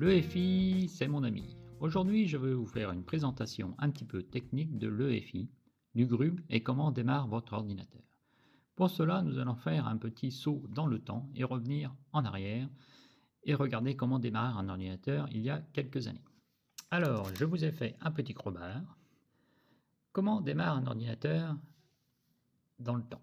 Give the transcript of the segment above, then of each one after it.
L'EFI, c'est mon ami. Aujourd'hui, je vais vous faire une présentation un petit peu technique de l'EFI, du GRUB et comment démarre votre ordinateur. Pour cela, nous allons faire un petit saut dans le temps et revenir en arrière et regarder comment démarrer un ordinateur il y a quelques années. Alors, je vous ai fait un petit crowbar. Comment démarre un ordinateur dans le temps?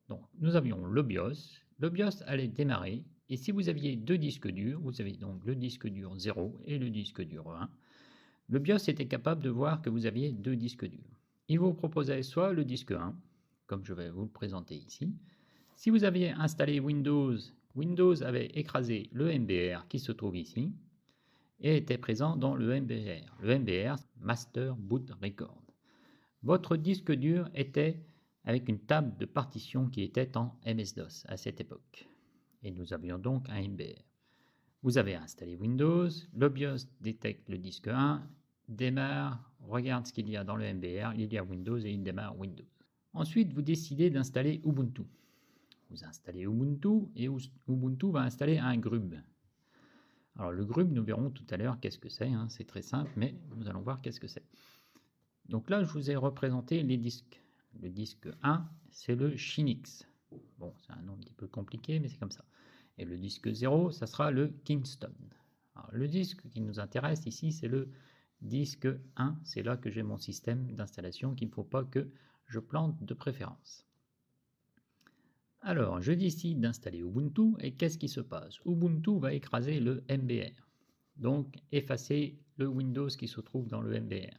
Donc, nous avions le BIOS. Le BIOS allait démarrer. Et si vous aviez deux disques durs, vous avez donc le disque dur 0 et le disque dur 1. Le BIOS était capable de voir que vous aviez deux disques durs. Il vous proposait soit le disque 1, comme je vais vous le présenter ici. Si vous aviez installé Windows, Windows avait écrasé le MBR qui se trouve ici et était présent dans le MBR. Le MBR, Master Boot Record. Votre disque dur était avec une table de partition qui était en MS-DOS à cette époque. Et nous avions donc un MBR. Vous avez installé Windows, le BIOS détecte le disque 1, démarre, regarde ce qu'il y a dans le MBR, il y a Windows et il démarre Windows. Ensuite, vous décidez d'installer Ubuntu. Vous installez Ubuntu et Ubuntu va installer un GRUB. Alors le GRUB, nous verrons tout à l'heure qu'est-ce que c'est, c'est très simple, mais nous allons voir qu'est-ce que c'est. Donc là, je vous ai représenté les disques. Le disque 1, c'est le Shinix. Bon, c'est un nom un petit peu compliqué, mais c'est comme ça. Et le disque 0, ça sera le Kingston. Alors, le disque qui nous intéresse ici, c'est le disque 1. C'est là que j'ai mon système d'installation qu'il ne faut pas que je plante de préférence. Alors, je décide d'installer Ubuntu et qu'est-ce qui se passe? Ubuntu va écraser le MBR. Donc, effacer le Windows qui se trouve dans le MBR.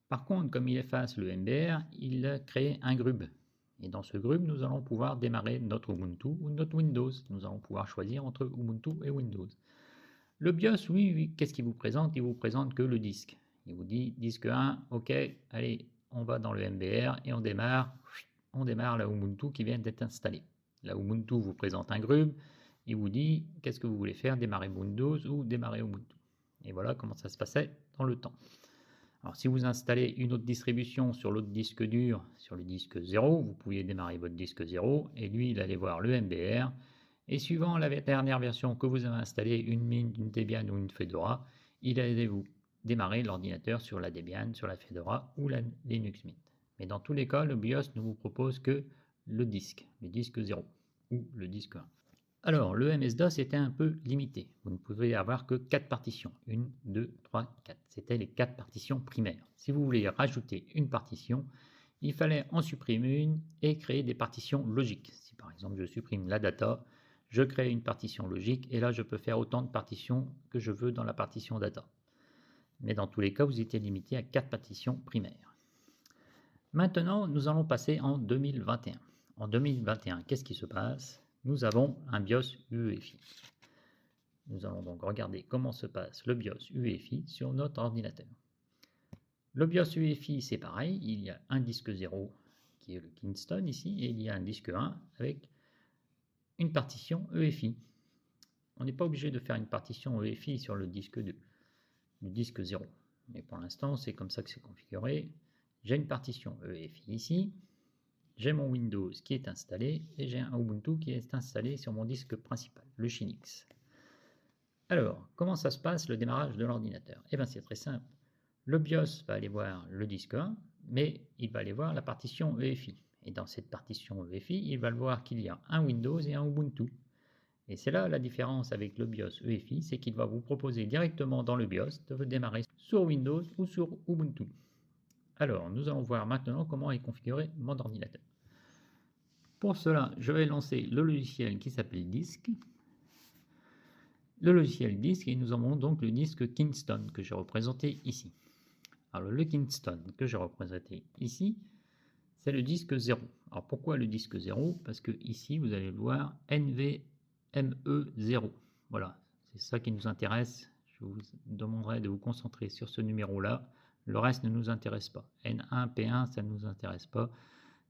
Par contre, comme il efface le MBR, il crée un GRUB. Et dans ce GRUB, nous allons pouvoir démarrer notre Ubuntu ou notre Windows. Nous allons pouvoir choisir entre Ubuntu et Windows. Le BIOS, oui, qu'est-ce qu'il vous présente? Il vous présente que le disque. Il vous dit disque 1, ok, allez, on va dans le MBR et on démarre la Ubuntu qui vient d'être installée. La Ubuntu vous présente un GRUB. Il vous dit qu'est-ce que vous voulez faire, démarrer Windows ou démarrer Ubuntu. Et voilà comment ça se passait dans le temps. Alors si vous installez une autre distribution sur l'autre disque dur, sur le disque 0, vous pouviez démarrer votre disque 0 et lui il allait voir le MBR et suivant la dernière version que vous avez installée, une Mint, une Debian ou une Fedora, il allait vous démarrer l'ordinateur sur la Debian, sur la Fedora ou la Linux Mint. Mais dans tous les cas, le BIOS ne vous propose que le disque 0 ou le disque 1. Alors, le MS-DOS était un peu limité. Vous ne pouvez avoir que 4 partitions. 1, 2, 3, 4. C'était les 4 partitions primaires. Si vous voulez rajouter une partition, il fallait en supprimer une et créer des partitions logiques. Si par exemple je supprime la data, je crée une partition logique et là je peux faire autant de partitions que je veux dans la partition data. Mais dans tous les cas, vous étiez limité à 4 partitions primaires. Maintenant, nous allons passer en 2021. En 2021, qu'est-ce qui se passe? Nous avons un BIOS UEFI. Nous allons donc regarder comment se passe le BIOS UEFI sur notre ordinateur. Le BIOS UEFI, c'est pareil, il y a un disque 0 qui est le Kingston ici, et il y a un disque 1 avec une partition EFI. On n'est pas obligé de faire une partition EFI sur le disque 2, le disque 0. Mais pour l'instant, c'est comme ça que c'est configuré. J'ai une partition EFI ici. J'ai mon Windows qui est installé et j'ai un Ubuntu qui est installé sur mon disque principal, le Shinix. Alors, comment ça se passe le démarrage de l'ordinateur? Eh bien, c'est très simple. Le BIOS va aller voir le disque 1, mais il va aller voir la partition EFI. Et dans cette partition EFI, il va voir qu'il y a un Windows et un Ubuntu. Et c'est là la différence avec le BIOS EFI, c'est qu'il va vous proposer directement dans le BIOS de démarrer sur Windows ou sur Ubuntu. Alors, nous allons voir maintenant comment est configuré mon ordinateur. Pour cela, je vais lancer le logiciel qui s'appelle Disk. Le logiciel Disk, et nous avons donc le disque Kingston que j'ai représenté ici. Alors le Kingston que j'ai représenté ici, c'est le disque 0. Alors pourquoi le disque 0? Parce que ici, vous allez le voir NVMe0. Voilà, c'est ça qui nous intéresse. Je vous demanderai de vous concentrer sur ce numéro-là. Le reste ne nous intéresse pas. N1, P1, ça ne nous intéresse pas.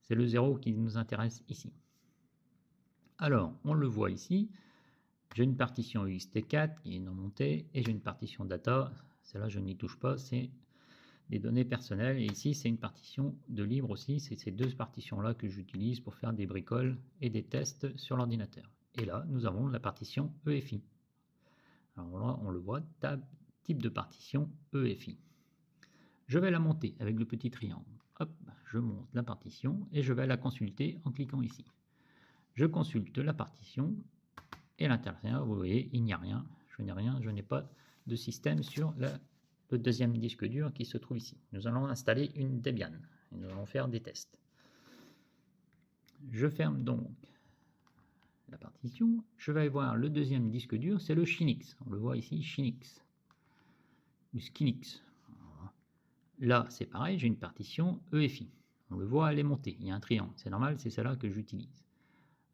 C'est le 0 qui nous intéresse ici. Alors, on le voit ici. J'ai une partition UXT4 qui est non montée et j'ai une partition data. Celle-là, je n'y touche pas. C'est des données personnelles. Et ici, c'est une partition de libre aussi. C'est ces deux partitions-là que j'utilise pour faire des bricoles et des tests sur l'ordinateur. Et là, nous avons la partition EFI. Alors là, on le voit, type de partition EFI. Je vais la monter avec le petit triangle. Hop, je monte la partition et je vais la consulter en cliquant ici. Je consulte la partition et à l'intérieur, vous voyez, il n'y a rien. Je n'ai pas de système sur le deuxième disque dur qui se trouve ici. Nous allons installer une Debian et nous allons faire des tests. Je ferme donc la partition. Je vais voir le deuxième disque dur, c'est le Shinix. On le voit ici, Shinix ou Skinix. Là, c'est pareil, j'ai une partition EFI. On le voit, elle est montée. Il y a un triangle. C'est normal, c'est celle-là que j'utilise.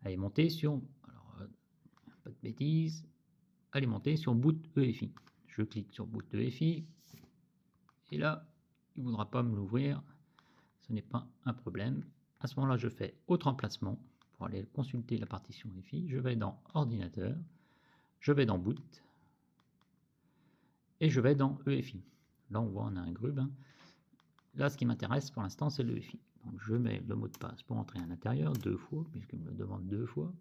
Elle est montée sur... Alors, pas de bêtises. Elle est montée sur boot EFI. Je clique sur boot EFI. Et là, il ne voudra pas me l'ouvrir. Ce n'est pas un problème. À ce moment-là, je fais autre emplacement pour aller consulter la partition EFI. Je vais dans ordinateur. Je vais dans boot. Et je vais dans EFI. Là, on voit, on a un grub. Là, ce qui m'intéresse pour l'instant, c'est le EFI. Donc, je mets le mot de passe pour entrer à l'intérieur 2 fois, puisqu'il me le demande 2 fois.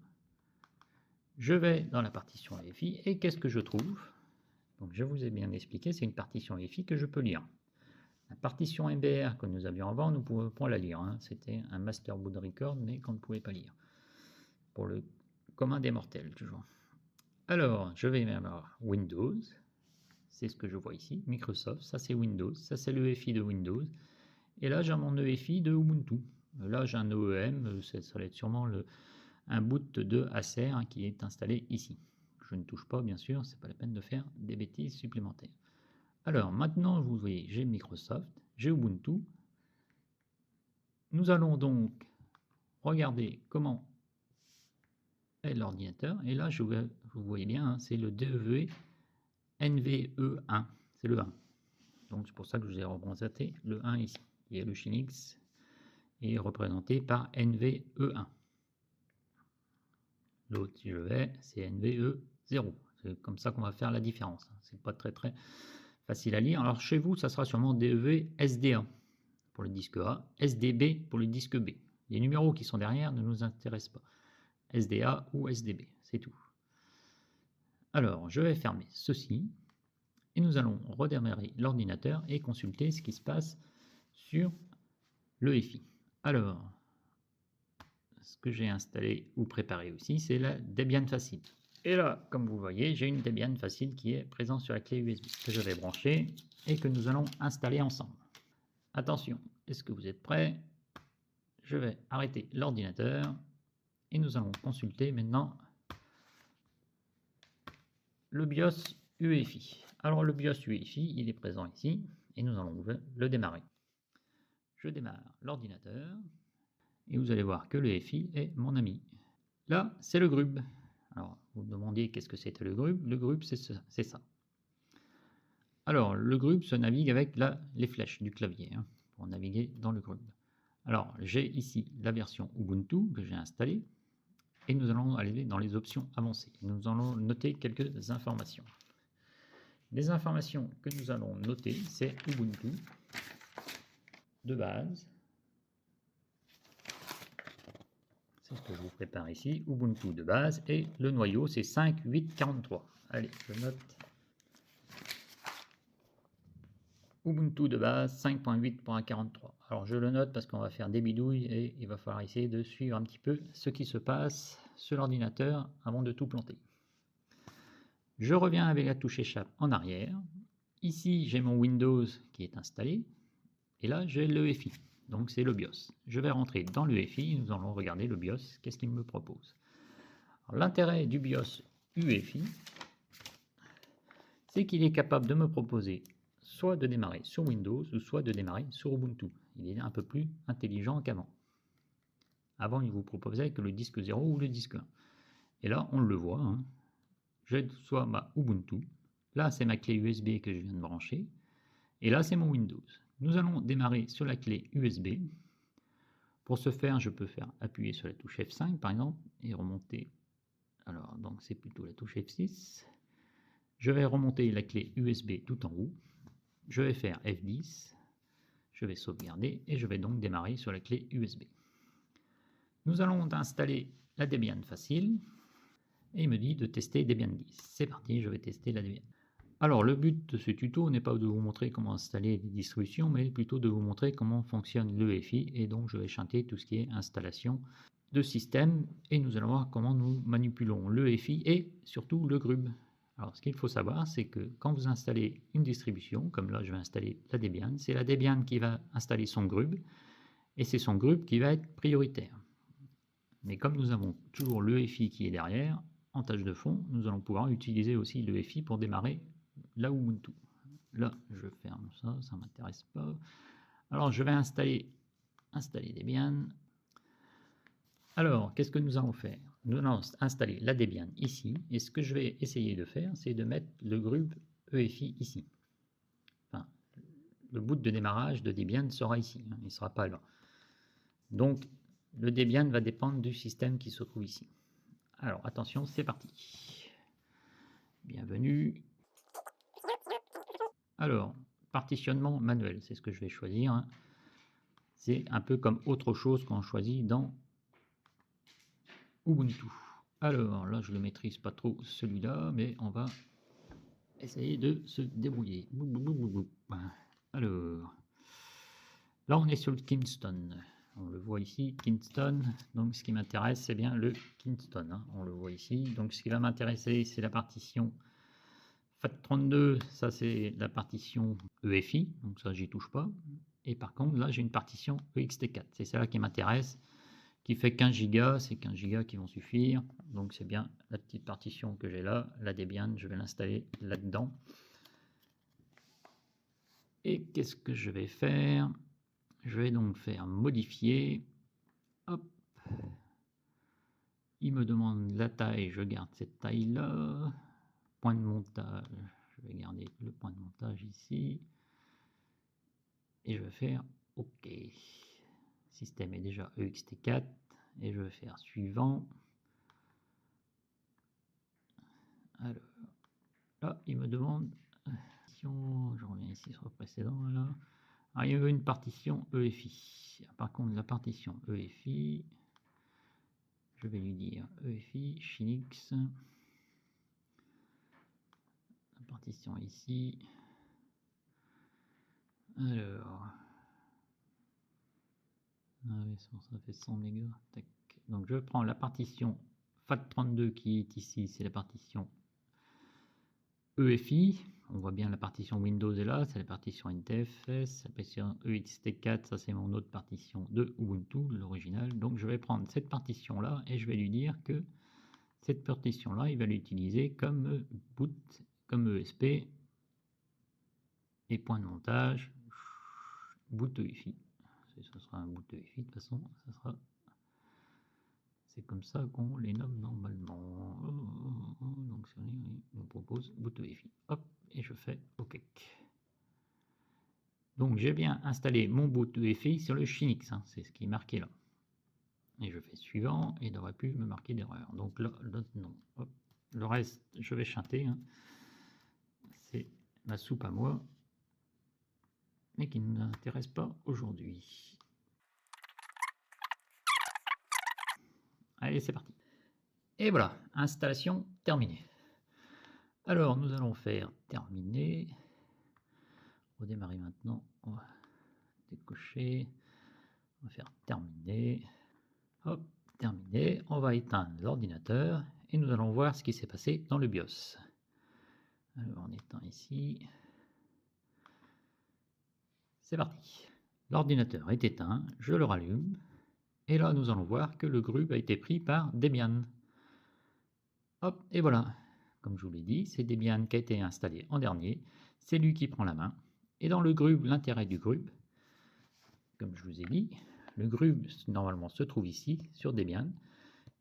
Je vais dans la partition EFI et qu'est-ce que je trouve? Donc, je vous ai bien expliqué, c'est une partition EFI que je peux lire. La partition MBR que nous avions avant, nous ne pouvions pas la lire. C'était un master boot record, mais qu'on ne pouvait pas lire. Pour le commun des mortels, toujours. Alors, je vais avoir Windows. C'est ce que je vois ici. Microsoft, ça c'est Windows. Ça c'est l'EFI de Windows. Et là, j'ai mon EFI de Ubuntu. Là, j'ai un OEM, ça va être sûrement un boot de Acer qui est installé ici. Je ne touche pas, bien sûr, c'est pas la peine de faire des bêtises supplémentaires. Alors, maintenant, vous voyez, j'ai Microsoft, j'ai Ubuntu. Nous allons donc regarder comment est l'ordinateur. Et là, vous voyez bien, c'est le DEV NVE1. C'est le 1. Donc, c'est pour ça que je vous ai représenté le 1 ici. Et le Shinix est représenté par NVE1. L'autre, si je vais, c'est NVE0. C'est comme ça qu'on va faire la différence. C'est pas très facile à lire. Alors chez vous, ça sera sûrement DEV SDA pour le disque A, SDB pour le disque B. Les numéros qui sont derrière ne nous intéressent pas. SDA ou SDB, c'est tout. Alors, je vais fermer ceci et nous allons redémarrer l'ordinateur et consulter ce qui se passe sur l'EFI. Alors, ce que j'ai installé ou préparé aussi, c'est la Debian Facile. Et là, comme vous voyez, j'ai une Debian Facile qui est présente sur la clé USB que je vais brancher et que nous allons installer ensemble. Attention, est-ce que vous êtes prêts? Je vais arrêter l'ordinateur et nous allons consulter maintenant le BIOS UEFI. Alors le BIOS UEFI, il est présent ici et nous allons le démarrer. Je démarre l'ordinateur et vous allez voir que le EFI est mon ami. Là, c'est le grub. Alors, vous me demandiez qu'est-ce que c'était le grub. Le grub, c'est ça. Alors, le grub se navigue avec les flèches du clavier pour naviguer dans le grub. Alors, j'ai ici la version Ubuntu que j'ai installée et nous allons aller dans les options avancées. Nous allons noter quelques informations. Les informations que nous allons noter, c'est Ubuntu de base. C'est ce que je vous prépare ici, Ubuntu de base, et le noyau c'est 5.8.43. Allez, je note. Ubuntu de base 5.8.43. Alors je le note parce qu'on va faire des bidouilles et il va falloir essayer de suivre un petit peu ce qui se passe sur l'ordinateur avant de tout planter. Je reviens avec la touche échappe en arrière. Ici j'ai mon Windows qui est installé et là j'ai l'EFI. Donc c'est le BIOS. Je vais rentrer dans l'UEFI et nous allons regarder le BIOS, qu'est-ce qu'il me propose. L'intérêt du BIOS UEFI, c'est qu'il est capable de me proposer soit de démarrer sur Windows ou soit de démarrer sur Ubuntu. Il est un peu plus intelligent qu'avant. Avant, il vous proposait que le disque 0 ou le disque 1. Et là, on le voit. J'ai soit ma Ubuntu, là c'est ma clé USB que je viens de brancher, et là c'est mon Windows. Nous allons démarrer sur la clé USB. Pour ce faire, je peux appuyer sur la touche F5 par exemple et remonter. Alors, donc c'est plutôt la touche F6. Je vais remonter la clé USB tout en haut. Je vais faire F10. Je vais sauvegarder et je vais donc démarrer sur la clé USB. Nous allons installer la Debian Facile. et il me dit de tester Debian 10. C'est parti, je vais tester la Debian. Alors le but de ce tuto n'est pas de vous montrer comment installer des distributions, mais plutôt de vous montrer comment fonctionne l'EFI, et donc je vais chanter tout ce qui est installation de système, et nous allons voir comment nous manipulons l'EFI et surtout le GRUB. Alors ce qu'il faut savoir, c'est que quand vous installez une distribution, comme là je vais installer la Debian, c'est la Debian qui va installer son GRUB, et c'est son GRUB qui va être prioritaire. Mais comme nous avons toujours l'EFI qui est derrière, en tâche de fond, nous allons pouvoir utiliser aussi l'EFI pour démarrer la Ubuntu. Là, je ferme ça, ça ne m'intéresse pas. Alors, je vais installer Debian. Alors, qu'est-ce que nous allons faire? Nous allons installer la Debian ici, et ce que je vais essayer de faire, c'est de mettre le GRUB EFI ici. Enfin, le boot de démarrage de Debian sera ici, hein, il ne sera pas là. Donc, le Debian va dépendre du système qui se trouve ici. Alors, attention, c'est parti. Bienvenue. Alors, partitionnement manuel, c'est ce que je vais choisir, hein. C'est un peu comme autre chose qu'on choisit dans Ubuntu. Alors, là, je ne le maîtrise pas trop celui-là, mais on va essayer de se débrouiller. Alors, là, on est sur le Kingston. On le voit ici, Kingston. Donc, ce qui m'intéresse, c'est bien le Kingston, hein. On le voit ici. Donc, ce qui va m'intéresser, c'est la partition FAT32. Ça, c'est la partition EFI. Donc, ça, j'y touche pas. Et par contre, là, j'ai une partition EXT4. C'est celle-là qui m'intéresse, qui fait 15 Go. C'est 15 Go qui vont suffire. Donc, c'est bien la petite partition que j'ai là. La Debian, je vais l'installer là-dedans. Et qu'est-ce que je vais faire? Je vais donc faire modifier. Hop. Il me demande la taille, je garde cette taille-là. Point de montage, je vais garder le point de montage ici. Et je vais faire OK. Système est déjà EXT4. Et je vais faire suivant. Alors, là, il me demande... Je reviens ici sur le précédent, là. Alors, il veut une partition EFI. Par contre, la partition EFI, je vais lui dire EFI, Shinix. La partition ici. Alors, ça fait 100 mégas. Tac. Donc, je prends la partition FAT32 qui est ici, c'est la partition EFI. On voit bien la partition Windows est là, c'est la partition NTFS, la partition EXT4, ça c'est mon autre partition de Ubuntu, l'original. Donc je vais prendre cette partition là et je vais lui dire que cette partition là, il va l'utiliser comme boot, comme ESP et point de montage, boot EFI. Ce sera un boot EFI de toute façon, ça sera... C'est comme ça qu'on les nomme normalement. Donc on propose boot EFI. Hop, et je fais OK. Donc j'ai bien installé mon boot EFI sur le Shinix, hein, c'est ce qui est marqué là. Et je fais suivant, et il n'aurait pu me marquer d'erreur. Donc là, non. Hop. Le reste, je vais chanter, hein. C'est ma soupe à moi, mais qui ne nous intéresse pas aujourd'hui. Allez, c'est parti. Et voilà, installation terminée. Alors, nous allons faire terminer. Redémarrer maintenant. On va décocher. On va faire terminer. Hop, terminé. On va éteindre l'ordinateur et nous allons voir ce qui s'est passé dans le BIOS. Alors, on éteint ici. C'est parti. L'ordinateur est éteint. Je le rallume. Et là, nous allons voir que le GRUB a été pris par Debian. Hop, et voilà. Comme je vous l'ai dit, c'est Debian qui a été installé en dernier. C'est lui qui prend la main. Et dans le GRUB, l'intérêt du GRUB, comme je vous ai dit, le GRUB normalement se trouve ici, sur Debian.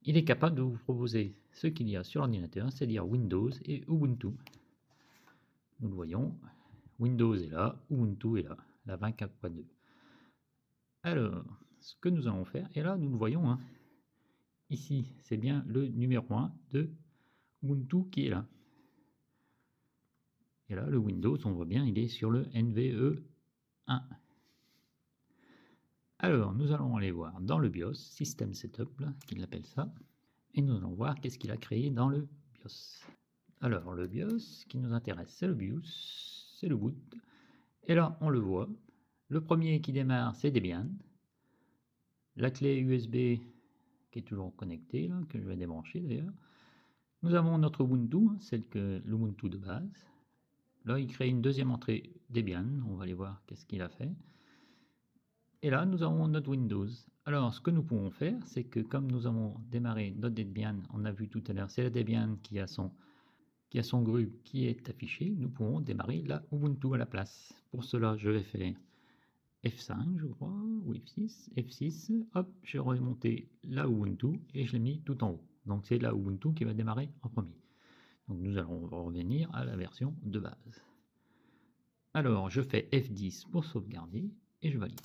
Il est capable de vous proposer ce qu'il y a sur l'ordinateur, c'est-à-dire Windows et Ubuntu. Nous le voyons, Windows est là, Ubuntu est là, la 24.2. Alors, ce que nous allons faire, et là nous le voyons, hein, ici c'est bien le numéro 1 de Ubuntu qui est là. Et là le Windows, on voit bien, il est sur le NVE 1. Alors nous allons aller voir dans le BIOS, System Setup, qu'il appelle ça. et nous allons voir qu'est-ce qu'il a créé dans le BIOS. Alors le BIOS, ce qui nous intéresse, c'est le BIOS, c'est le boot. Et là, on le voit. Le premier qui démarre, c'est Debian. La clé USB qui est toujours connectée, là, que je vais débrancher d'ailleurs. Nous avons notre Ubuntu, celle que l'Ubuntu de base. Là, il crée une deuxième entrée Debian. On va aller voir qu'est-ce qu'il a fait. Et là, nous avons notre Windows. Alors, ce que nous pouvons faire, c'est que comme nous avons démarré notre Debian, on a vu tout à l'heure, c'est la Debian qui a son groupe qui est affiché. Nous pouvons démarrer la Ubuntu à la place. Pour cela, je vais faire F5, je crois, ou F6, F6, hop, j'ai remonté la Ubuntu et je l'ai mis tout en haut. Donc c'est la Ubuntu qui va démarrer en premier. Donc nous allons revenir à la version de base. Alors je fais F10 pour sauvegarder et je valide.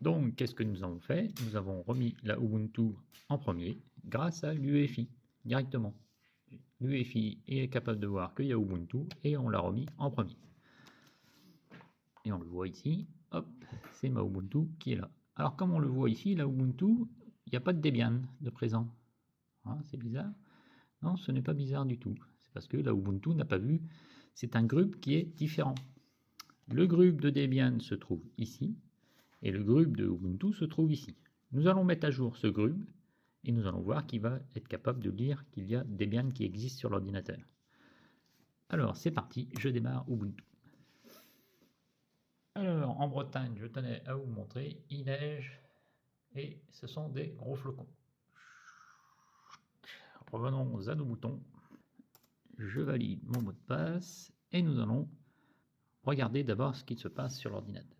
Donc qu'est-ce que nous avons fait? Nous avons remis la Ubuntu en premier grâce à l'UEFI directement. L'UEFI est capable de voir qu'il y a Ubuntu et on l'a remis en premier. Et on le voit ici, hop, c'est ma Ubuntu qui est là. Alors comme on le voit ici, la Ubuntu, il n'y a pas de Debian de présent. Ah, c'est bizarre. Non, ce n'est pas bizarre du tout. C'est parce que la Ubuntu n'a pas vu, c'est un groupe qui est différent. Le groupe de Debian se trouve ici, et le groupe de Ubuntu se trouve ici. Nous allons mettre à jour ce groupe, et nous allons voir qu'il va être capable de lire qu'il y a Debian qui existe sur l'ordinateur. Alors c'est parti, je démarre Ubuntu. Alors, en Bretagne, je tenais à vous montrer, il neige et ce sont des gros flocons. Revenons à nos boutons. Je valide mon mot de passe et nous allons regarder d'abord ce qui se passe sur l'ordinateur.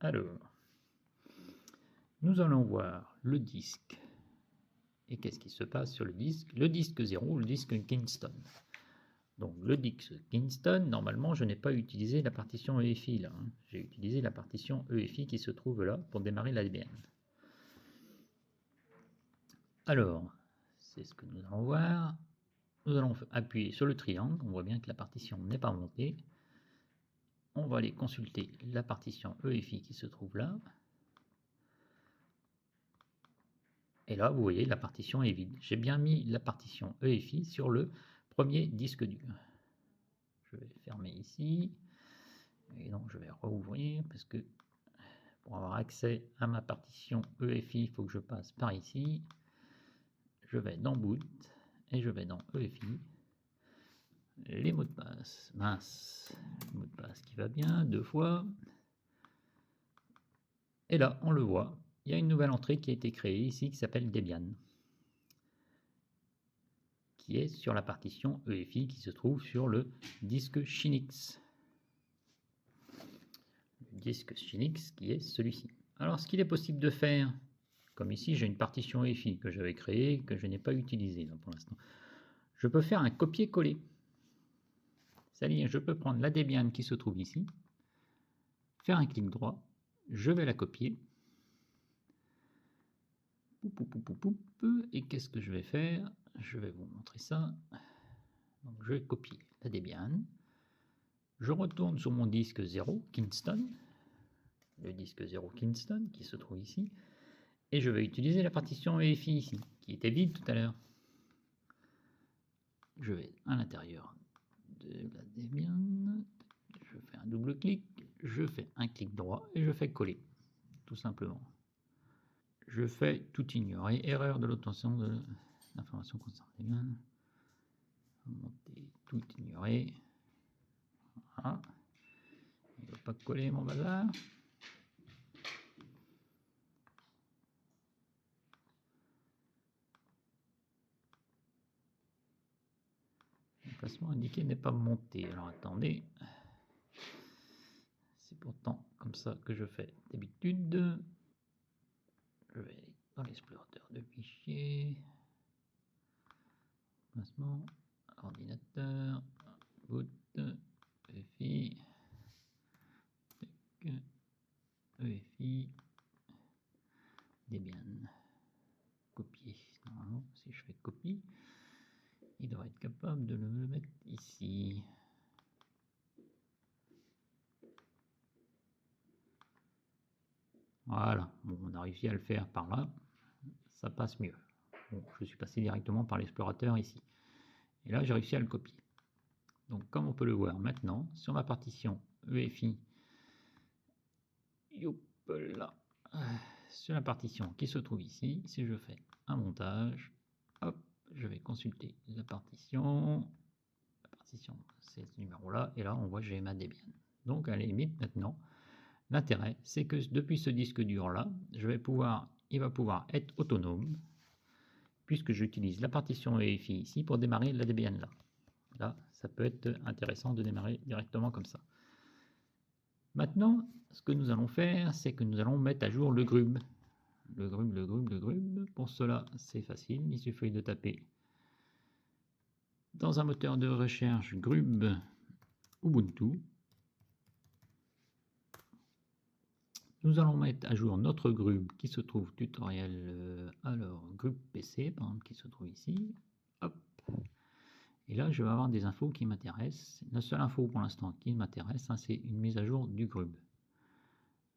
Alors, nous allons voir le disque. Et qu'est-ce qui se passe sur le disque? Le disque 0, le disque Kingston. Donc le disque Kingston, normalement je n'ai pas utilisé la partition EFI là. J'ai utilisé la partition EFI qui se trouve là pour démarrer la Debian. Alors, c'est ce que nous allons voir. Nous allons appuyer sur le triangle. On voit bien que la partition n'est pas montée. On va aller consulter la partition EFI qui se trouve là. Et là, vous voyez, la partition est vide. J'ai bien mis la partition EFI sur le premier disque dur. Je vais fermer ici. Et donc, je vais rouvrir parce que pour avoir accès à ma partition EFI, il faut que je passe par ici. Je vais dans Boot et je vais dans EFI. Les mots de passe, mince, le mot de passe qui va bien, 2 fois. Et là, on le voit, il y a une nouvelle entrée qui a été créée ici qui s'appelle Debian, qui est sur la partition EFI qui se trouve sur le disque Shinix. Le disque Shinix qui est celui-ci. Alors, ce qu'il est possible de faire, comme ici, j'ai une partition EFI que j'avais créée, que je n'ai pas utilisée pour l'instant. Je peux faire un copier-coller. C'est-à-dire, je peux prendre la Debian qui se trouve ici, faire un clic droit, je vais la copier. Et qu'est-ce que je vais faire? Je vais vous montrer ça. Donc, je vais copier la Debian. Je retourne sur mon disque 0 Kingston, le disque 0 Kingston qui se trouve ici, et je vais utiliser la partition EFI ici, qui était vide tout à l'heure. Je vais à l'intérieur de la Debian, je fais un double clic, je fais un clic droit et je fais coller, tout simplement. Je fais tout ignorer, erreur de l'obtention de l'information concernant Debian. Monter, tout ignorer. Voilà. Il ne va pas coller mon bazar. L'emplacement indiqué n'est pas monté. Alors attendez. C'est pourtant comme ça que je fais d'habitude. Je vais aller dans l'explorateur de fichiers. Emplacement, ordinateur, boot, EFI, EFI, Debian, copier. Normalement, si je fais copie, il devrait être capable de le mettre ici. Voilà, bon, on a réussi à le faire par là. Ça passe mieux. Bon, je suis passé directement par l'explorateur ici. Et là, j'ai réussi à le copier. Donc, comme on peut le voir maintenant, sur ma partition EFI, là, sur la partition qui se trouve ici, si je fais un montage, hop, je vais consulter la partition c'est ce numéro-là, et là, on voit que j'ai ma Debian. Donc, à la limite, maintenant, l'intérêt, c'est que depuis ce disque dur-là, il va pouvoir être autonome, puisque j'utilise la partition EFI ici pour démarrer la Debian là. Là, ça peut être intéressant de démarrer directement comme ça. Maintenant, ce que nous allons faire, c'est que nous allons mettre à jour le grub. Le grub. Pour cela, c'est facile. Il suffit de taper dans un moteur de recherche grub Ubuntu. Nous allons mettre à jour notre grub qui se trouve tutoriel, alors grub PC par exemple qui se trouve ici. Hop. Et là, je vais avoir des infos qui m'intéressent. La seule info pour l'instant qui m'intéresse, hein, c'est une mise à jour du grub.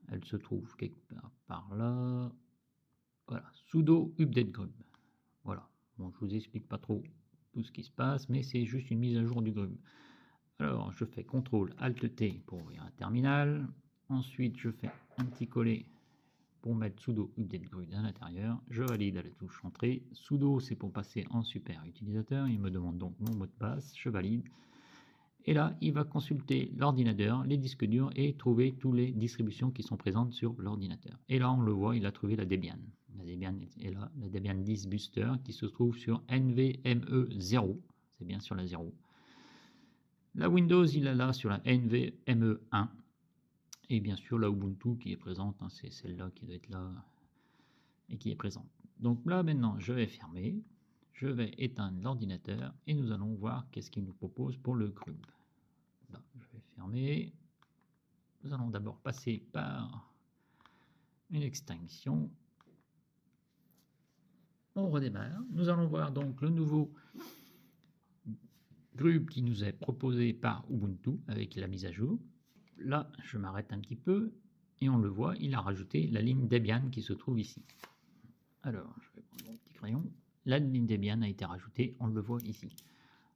Elle se trouve quelque part par là. Voilà, sudo update grub. Voilà. Bon, je vous explique pas trop tout ce qui se passe, mais c'est juste une mise à jour du grub. Alors, je fais CTRL ALT T pour ouvrir un terminal. Ensuite, je fais un petit coller pour mettre sudo update grub à l'intérieur. Je valide à la touche entrée. Sudo, c'est pour passer en super utilisateur. Il me demande donc mon mot de passe. Je valide. Et là, il va consulter l'ordinateur, les disques durs et trouver toutes les distributions qui sont présentes sur l'ordinateur. Et là, on le voit, il a trouvé la Debian. La Debian est là, la Debian 10 Booster qui se trouve sur NVMe 0. C'est bien sur la 0. La Windows, il est là sur la NVMe 1. Et bien sûr, la Ubuntu qui est présente, hein, c'est celle-là qui doit être là et qui est présente. Donc là, maintenant, je vais fermer. Je vais éteindre l'ordinateur et nous allons voir qu'est-ce qu'il nous propose pour le grub. Là, je vais fermer. Nous allons d'abord passer par une extinction. On redémarre. Nous allons voir donc le nouveau grub qui nous est proposé par Ubuntu avec la mise à jour. Là, je m'arrête un petit peu et on le voit, il a rajouté la ligne Debian qui se trouve ici. Alors, je vais prendre mon petit crayon. La ligne Debian a été rajoutée, on le voit ici.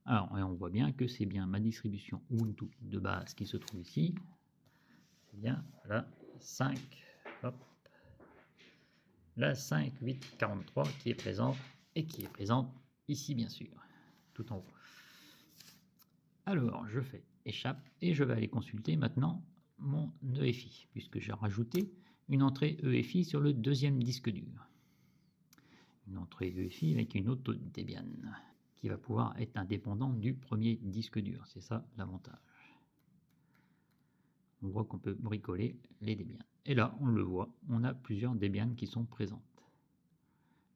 Alors, et on voit bien que c'est bien ma distribution Ubuntu de base qui se trouve ici. C'est bien la 5, hop, la 5.8.43 qui est présente et qui est présente ici bien sûr, tout en haut. Alors, je fais échappe et je vais aller consulter maintenant mon EFI puisque j'ai rajouté une entrée EFI sur le deuxième disque dur. Une entrée EFI avec une autre Debian qui va pouvoir être indépendante du premier disque dur. C'est ça l'avantage. On voit qu'on peut bricoler les Debian. Et là, on le voit, on a plusieurs Debian qui sont présentes.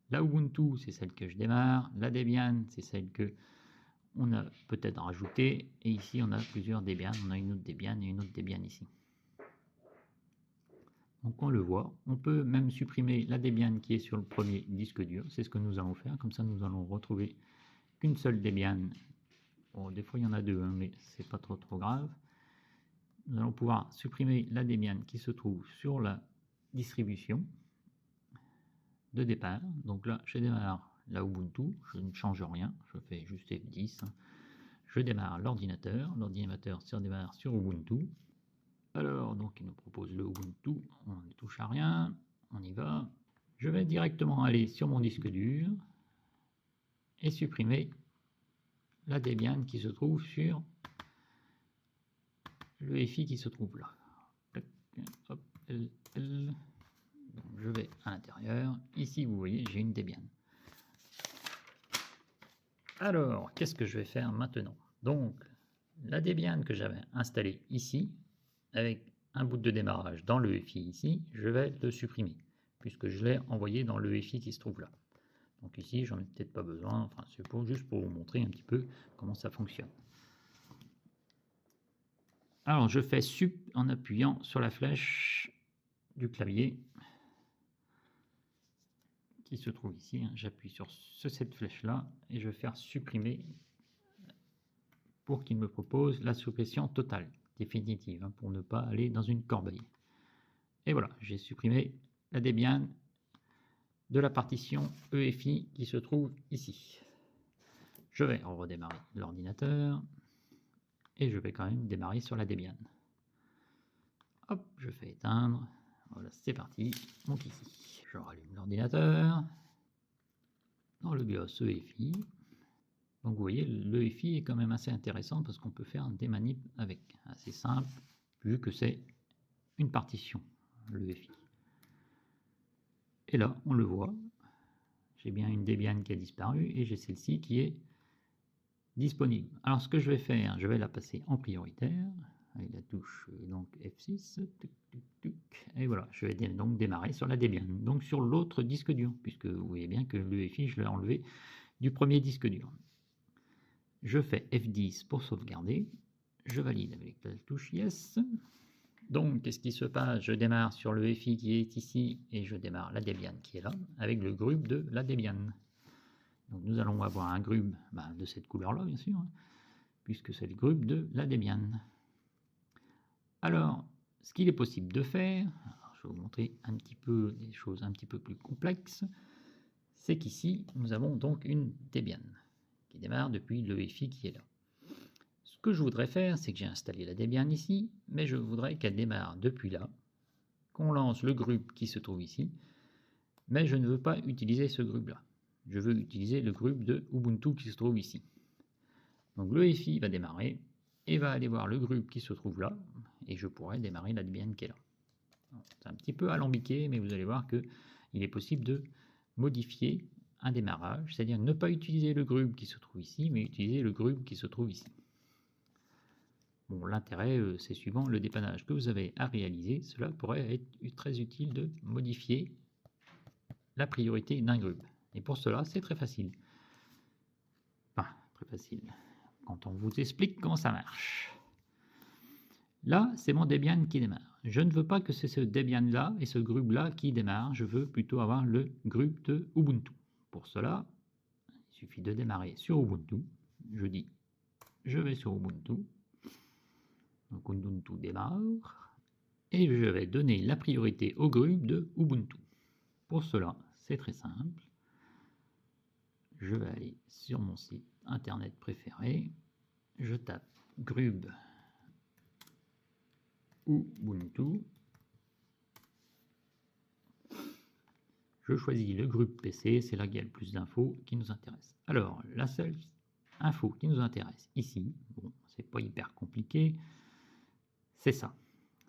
La Ubuntu, c'est celle que je démarre. La Debian, c'est celle que on a peut-être rajoutée. Et ici, on a plusieurs Debian. On a une autre Debian et une autre Debian ici. Donc on le voit. On peut même supprimer la Debian qui est sur le premier disque dur. C'est ce que nous allons faire. Comme ça, nous allons retrouver qu'une seule Debian. Bon, des fois, il y en a deux, hein, mais c'est pas trop grave. Nous allons pouvoir supprimer la Debian qui se trouve sur la distribution de départ. Donc là, je démarre la Ubuntu, je ne change rien, je fais juste F10. Je démarre l'ordinateur se redémarre sur Ubuntu. Alors, donc il nous propose le Ubuntu, on ne touche à rien, on y va. Je vais directement aller sur mon disque dur et supprimer la Debian qui se trouve sur le EFI qui se trouve là. Hop, donc je vais à l'intérieur. Ici, vous voyez, j'ai une Debian. Alors, qu'est-ce que je vais faire maintenant? Donc, la Debian que j'avais installée ici, avec un bout de démarrage dans le EFI ici, je vais le supprimer, puisque je l'ai envoyé dans le EFI qui se trouve là. Donc ici, j'en ai peut-être pas besoin, enfin c'est juste pour vous montrer un petit peu comment ça fonctionne. Alors, je fais sup en appuyant sur la flèche du clavier qui se trouve ici. J'appuie sur cette flèche-là et je vais faire supprimer pour qu'il me propose la suppression totale, définitive, pour ne pas aller dans une corbeille. Et voilà, j'ai supprimé la Debian de la partition EFI qui se trouve ici. Je vais redémarrer l'ordinateur et je vais quand même démarrer sur la Debian. Hop, je fais éteindre. Voilà, c'est parti. Donc ici, je rallume l'ordinateur. Dans le BIOS EFI. Donc vous voyez, l'EFI est quand même assez intéressant parce qu'on peut faire des manips avec. Assez simple, vu que c'est une partition, l'EFI. Et là, on le voit. J'ai bien une Debian qui a disparu et j'ai celle-ci qui est disponible. Alors ce que je vais faire, je vais la passer en prioritaire avec la touche donc F6, et voilà, je vais donc démarrer sur la Debian, donc sur l'autre disque dur, puisque vous voyez bien que l'EFI, je l'ai enlevé du premier disque dur. Je fais F10 pour sauvegarder, je valide avec la touche Yes. Donc, qu'est-ce qui se passe? Je démarre sur le EFI qui est ici et je démarre la Debian qui est là avec le grub de la Debian. Donc, nous allons avoir un grub de cette couleur-là, bien sûr, puisque c'est le grub de la Debian. Alors, ce qu'il est possible de faire, je vais vous montrer un petit peu des choses un petit peu plus complexes, c'est qu'ici, nous avons donc une Debian qui démarre depuis le EFI qui est là. Ce que je voudrais faire, c'est que j'ai installé la Debian ici, mais je voudrais qu'elle démarre depuis là, qu'on lance le grub qui se trouve ici, mais je ne veux pas utiliser ce grub-là. Je veux utiliser le grub de Ubuntu qui se trouve ici. Donc le EFI va démarrer et va aller voir le grub qui se trouve là, et je pourrais démarrer la Debian qui est là. C'est un petit peu alambiqué, mais vous allez voir qu'il est possible de modifier un démarrage, c'est-à-dire ne pas utiliser le grub qui se trouve ici, mais utiliser le grub qui se trouve ici. Bon, l'intérêt, c'est suivant le dépannage que vous avez à réaliser, cela pourrait être très utile de modifier la priorité d'un grub. Et pour cela, c'est très facile. Enfin, très facile. Quand on vous explique comment ça marche. Là, c'est mon Debian qui démarre. Je ne veux pas que c'est ce Debian-là et ce grub-là qui démarre. Je veux plutôt avoir le grub de Ubuntu. Pour cela, il suffit de démarrer sur Ubuntu. Je dis, je vais sur Ubuntu. Donc Ubuntu démarre. Et je vais donner la priorité au grub de Ubuntu. Pour cela, c'est très simple. Je vais aller sur mon site internet préféré. Je tape grub Ubuntu. Je choisis le groupe PC, c'est là qu'il y a le plus d'infos qui nous intéressent. Alors, la seule info qui nous intéresse ici, bon, c'est pas hyper compliqué, c'est ça.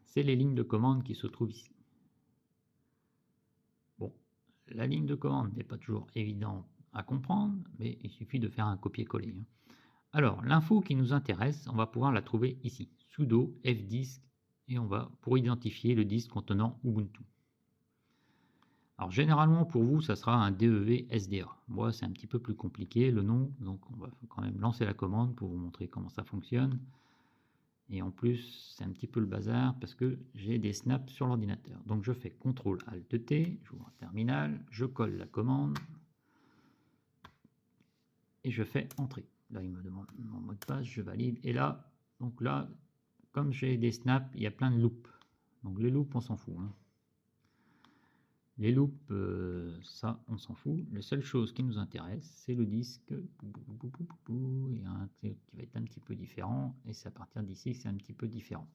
C'est les lignes de commande qui se trouvent ici. Bon, la ligne de commande n'est pas toujours évidente à comprendre, mais il suffit de faire un copier-coller. Alors, l'info qui nous intéresse, on va pouvoir la trouver ici. Sudo fdisk, et on va pour identifier le disque contenant Ubuntu. Alors généralement pour vous ça sera un DEV SDA. Moi c'est un petit peu plus compliqué le nom, donc on va quand même lancer la commande pour vous montrer comment ça fonctionne. Et en plus c'est un petit peu le bazar parce que j'ai des snaps sur l'ordinateur. Donc je fais CTRL ALT T, j'ouvre un terminal, je colle la commande et je fais entrer. Là il me demande mon mot de passe, je valide. Et là, donc là, comme j'ai des snaps, il y a plein de loops. Donc les loops on s'en fout. Les loops, ça, on s'en fout. La seule chose qui nous intéresse, c'est le disque. Il y a un truc qui va être un petit peu différent. Et c'est à partir d'ici que c'est un petit peu différent.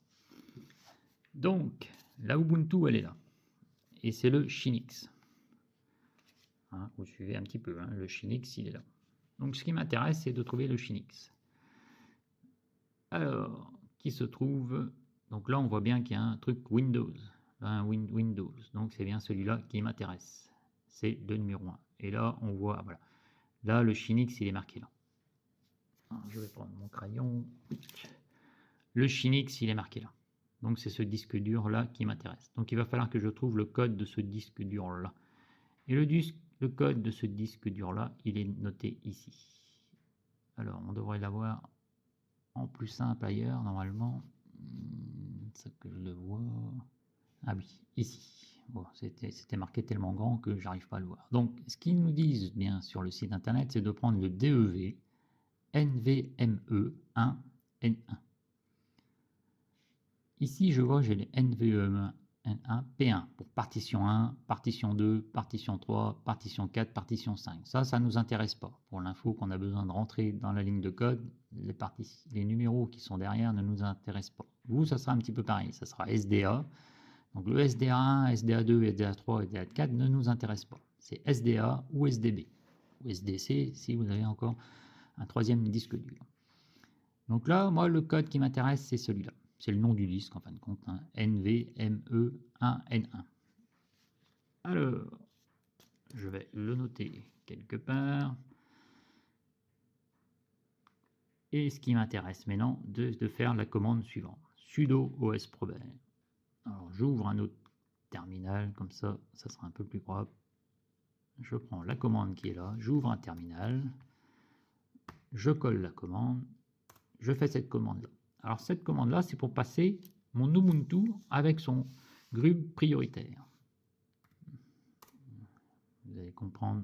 Donc, la Ubuntu, elle est là. Et c'est le Shinix. Vous suivez un petit peu. Le Shinix, il est là. Donc, ce qui m'intéresse, c'est de trouver le Shinix. Alors, qui se trouve... Donc là, on voit bien qu'il y a un truc Windows. Windows, donc c'est bien celui-là qui m'intéresse, c'est le numéro 1. Et là on voit, voilà, là le Shinix il est marqué là. Alors, je vais prendre mon crayon, le Shinix il est marqué là, donc c'est ce disque dur là qui m'intéresse. Donc il va falloir que je trouve le code de ce disque dur là, et le code de ce disque dur là il est noté ici. Alors on devrait l'avoir en plus simple ailleurs normalement, ça que je le vois. Ah oui, ici. Bon, c'était marqué tellement grand que j'arrive pas à le voir. Donc, ce qu'ils nous disent bien sur le site internet, c'est de prendre le DEV NVMe1N1. Ici, je vois, j'ai les NVMe1 N1, P1 pour partition 1, partition 2, partition 3, partition 4, partition 5. Ça ne nous intéresse pas. Pour l'info qu'on a besoin de rentrer dans la ligne de code, les numéros qui sont derrière ne nous intéressent pas. Vous, ça sera un petit peu pareil. Ça sera SDA. Donc le SDA1, SDA2, SDA3, SDA4 ne nous intéressent pas. C'est SDA ou SDB. Ou SDC si vous avez encore un troisième disque dur. Donc là, moi, le code qui m'intéresse, c'est celui-là. C'est le nom du disque, en fin de compte, hein, NVMe1N1. Alors, je vais le noter quelque part. Et ce qui m'intéresse maintenant, de faire la commande suivante. Sudo osprober. Alors, j'ouvre un autre terminal, comme ça sera un peu plus propre. Je prends la commande qui est là, j'ouvre un terminal, je colle la commande, je fais cette commande-là. Alors cette commande-là, c'est pour passer mon Ubuntu avec son grub prioritaire. Vous allez comprendre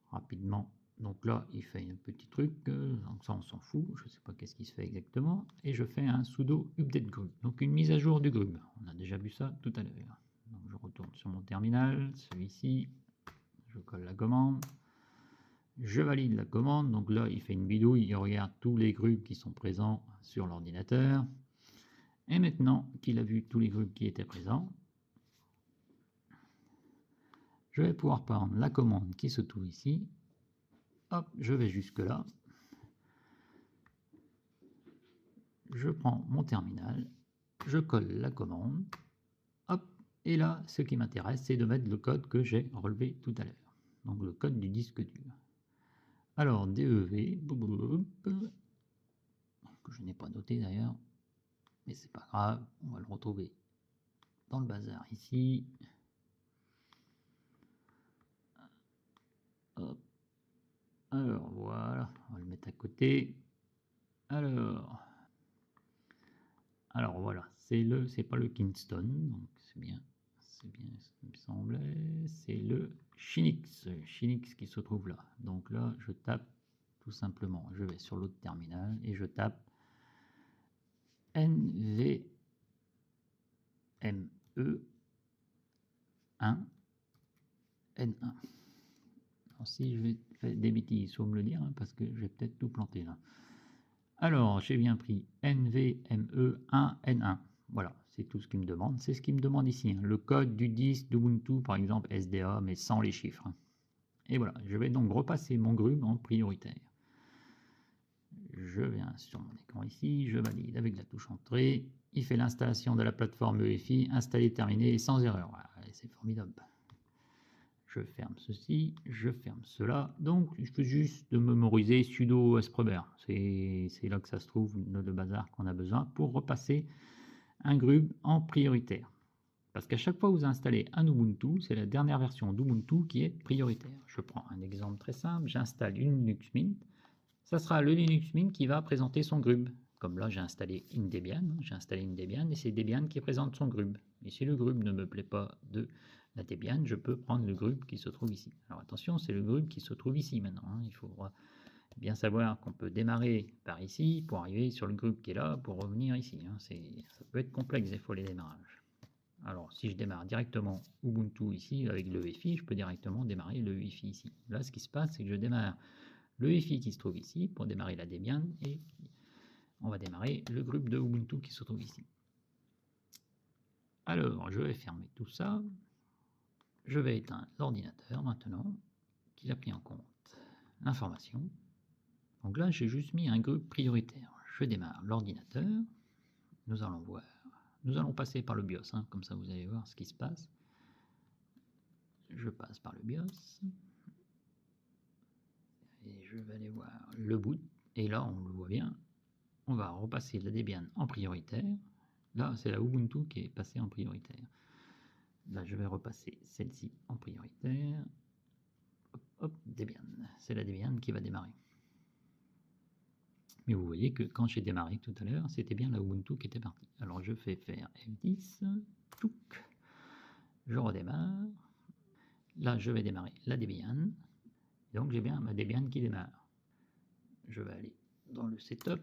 rapidement. Donc là, il fait un petit truc, donc ça on s'en fout, je ne sais pas qu'est-ce qui se fait exactement, et je fais un sudo update grub, donc une mise à jour du grub. On a déjà vu ça tout à l'heure. Donc je retourne sur mon terminal, celui-ci, je colle la commande, je valide la commande, donc là il fait une bidouille, il regarde tous les grubs qui sont présents sur l'ordinateur, et maintenant qu'il a vu tous les grubs qui étaient présents, je vais pouvoir prendre la commande qui se trouve ici, hop, je vais jusque là, je prends mon terminal, je colle la commande, hop, et là ce qui m'intéresse c'est de mettre le code que j'ai relevé tout à l'heure, donc le code du disque dur. Alors DEV, que je n'ai pas noté d'ailleurs, mais c'est pas grave, on va le retrouver dans le bazar ici. Hop. Alors voilà, on va le mettre à côté. Alors voilà, c'est pas le Kingston, donc c'est bien ce qui me semblait, c'est le Shinix qui se trouve là. Donc là, je tape tout simplement, je vais sur l'autre terminal et je tape NVMe1 N1. Alors, si je vais faire des bêtises, il faut me le dire, hein, parce que je vais peut-être tout planter là. Alors, j'ai bien pris NVMe1N1. Voilà, c'est tout ce qu'il me demande. C'est ce qu'il me demande ici, hein, le code du disque d'Ubuntu, par exemple SDA, mais sans les chiffres. Hein. Et voilà, je vais donc repasser mon grub en prioritaire. Je viens sur mon écran ici, je valide avec la touche entrée. Il fait l'installation de la plateforme EFI, installé, terminé, sans erreur. Voilà, c'est formidable. Je ferme ceci, je ferme cela. Donc, je peux juste de mémoriser sudo osprober. C'est là que ça se trouve, le bazar qu'on a besoin pour repasser un grub en prioritaire. Parce qu'à chaque fois que vous installez un Ubuntu, c'est la dernière version d'Ubuntu qui est prioritaire. Je prends un exemple très simple, j'installe une Linux Mint. Ça sera le Linux Mint qui va présenter son grub. Comme là, j'ai installé une Debian, et c'est Debian qui présente son grub. Et si le grub ne me plaît pas de la Debian, je peux prendre le grub qui se trouve ici. Alors attention, c'est le grub qui se trouve ici maintenant. Hein. Il faudra bien savoir qu'on peut démarrer par ici pour arriver sur le grub qui est là pour revenir ici. Hein. Ça peut être complexe des fois les démarrages. Alors si je démarre directement Ubuntu ici avec le UEFI, je peux directement démarrer le UEFI ici. Là, ce qui se passe, c'est que je démarre le UEFI qui se trouve ici pour démarrer la Debian et on va démarrer le groupe de Ubuntu qui se trouve ici. Alors, je vais fermer tout ça. Je vais éteindre l'ordinateur maintenant, qu'il a pris en compte l'information. Donc là, j'ai juste mis un groupe prioritaire. Je démarre l'ordinateur. Nous allons voir. Nous allons passer par le BIOS, hein, comme ça vous allez voir ce qui se passe. Je passe par le BIOS. Et je vais aller voir le boot. Et là, on le voit bien. On va repasser la Debian en prioritaire. Là, c'est la Ubuntu qui est passée en prioritaire. Là, je vais repasser celle-ci en prioritaire. Hop, hop, Debian. C'est la Debian qui va démarrer. Mais vous voyez que quand j'ai démarré tout à l'heure, c'était bien la Ubuntu qui était partie. Alors, je fais faire F10. Touc. Je redémarre. Là, je vais démarrer la Debian. Donc, j'ai bien ma Debian qui démarre. Je vais aller dans le setup,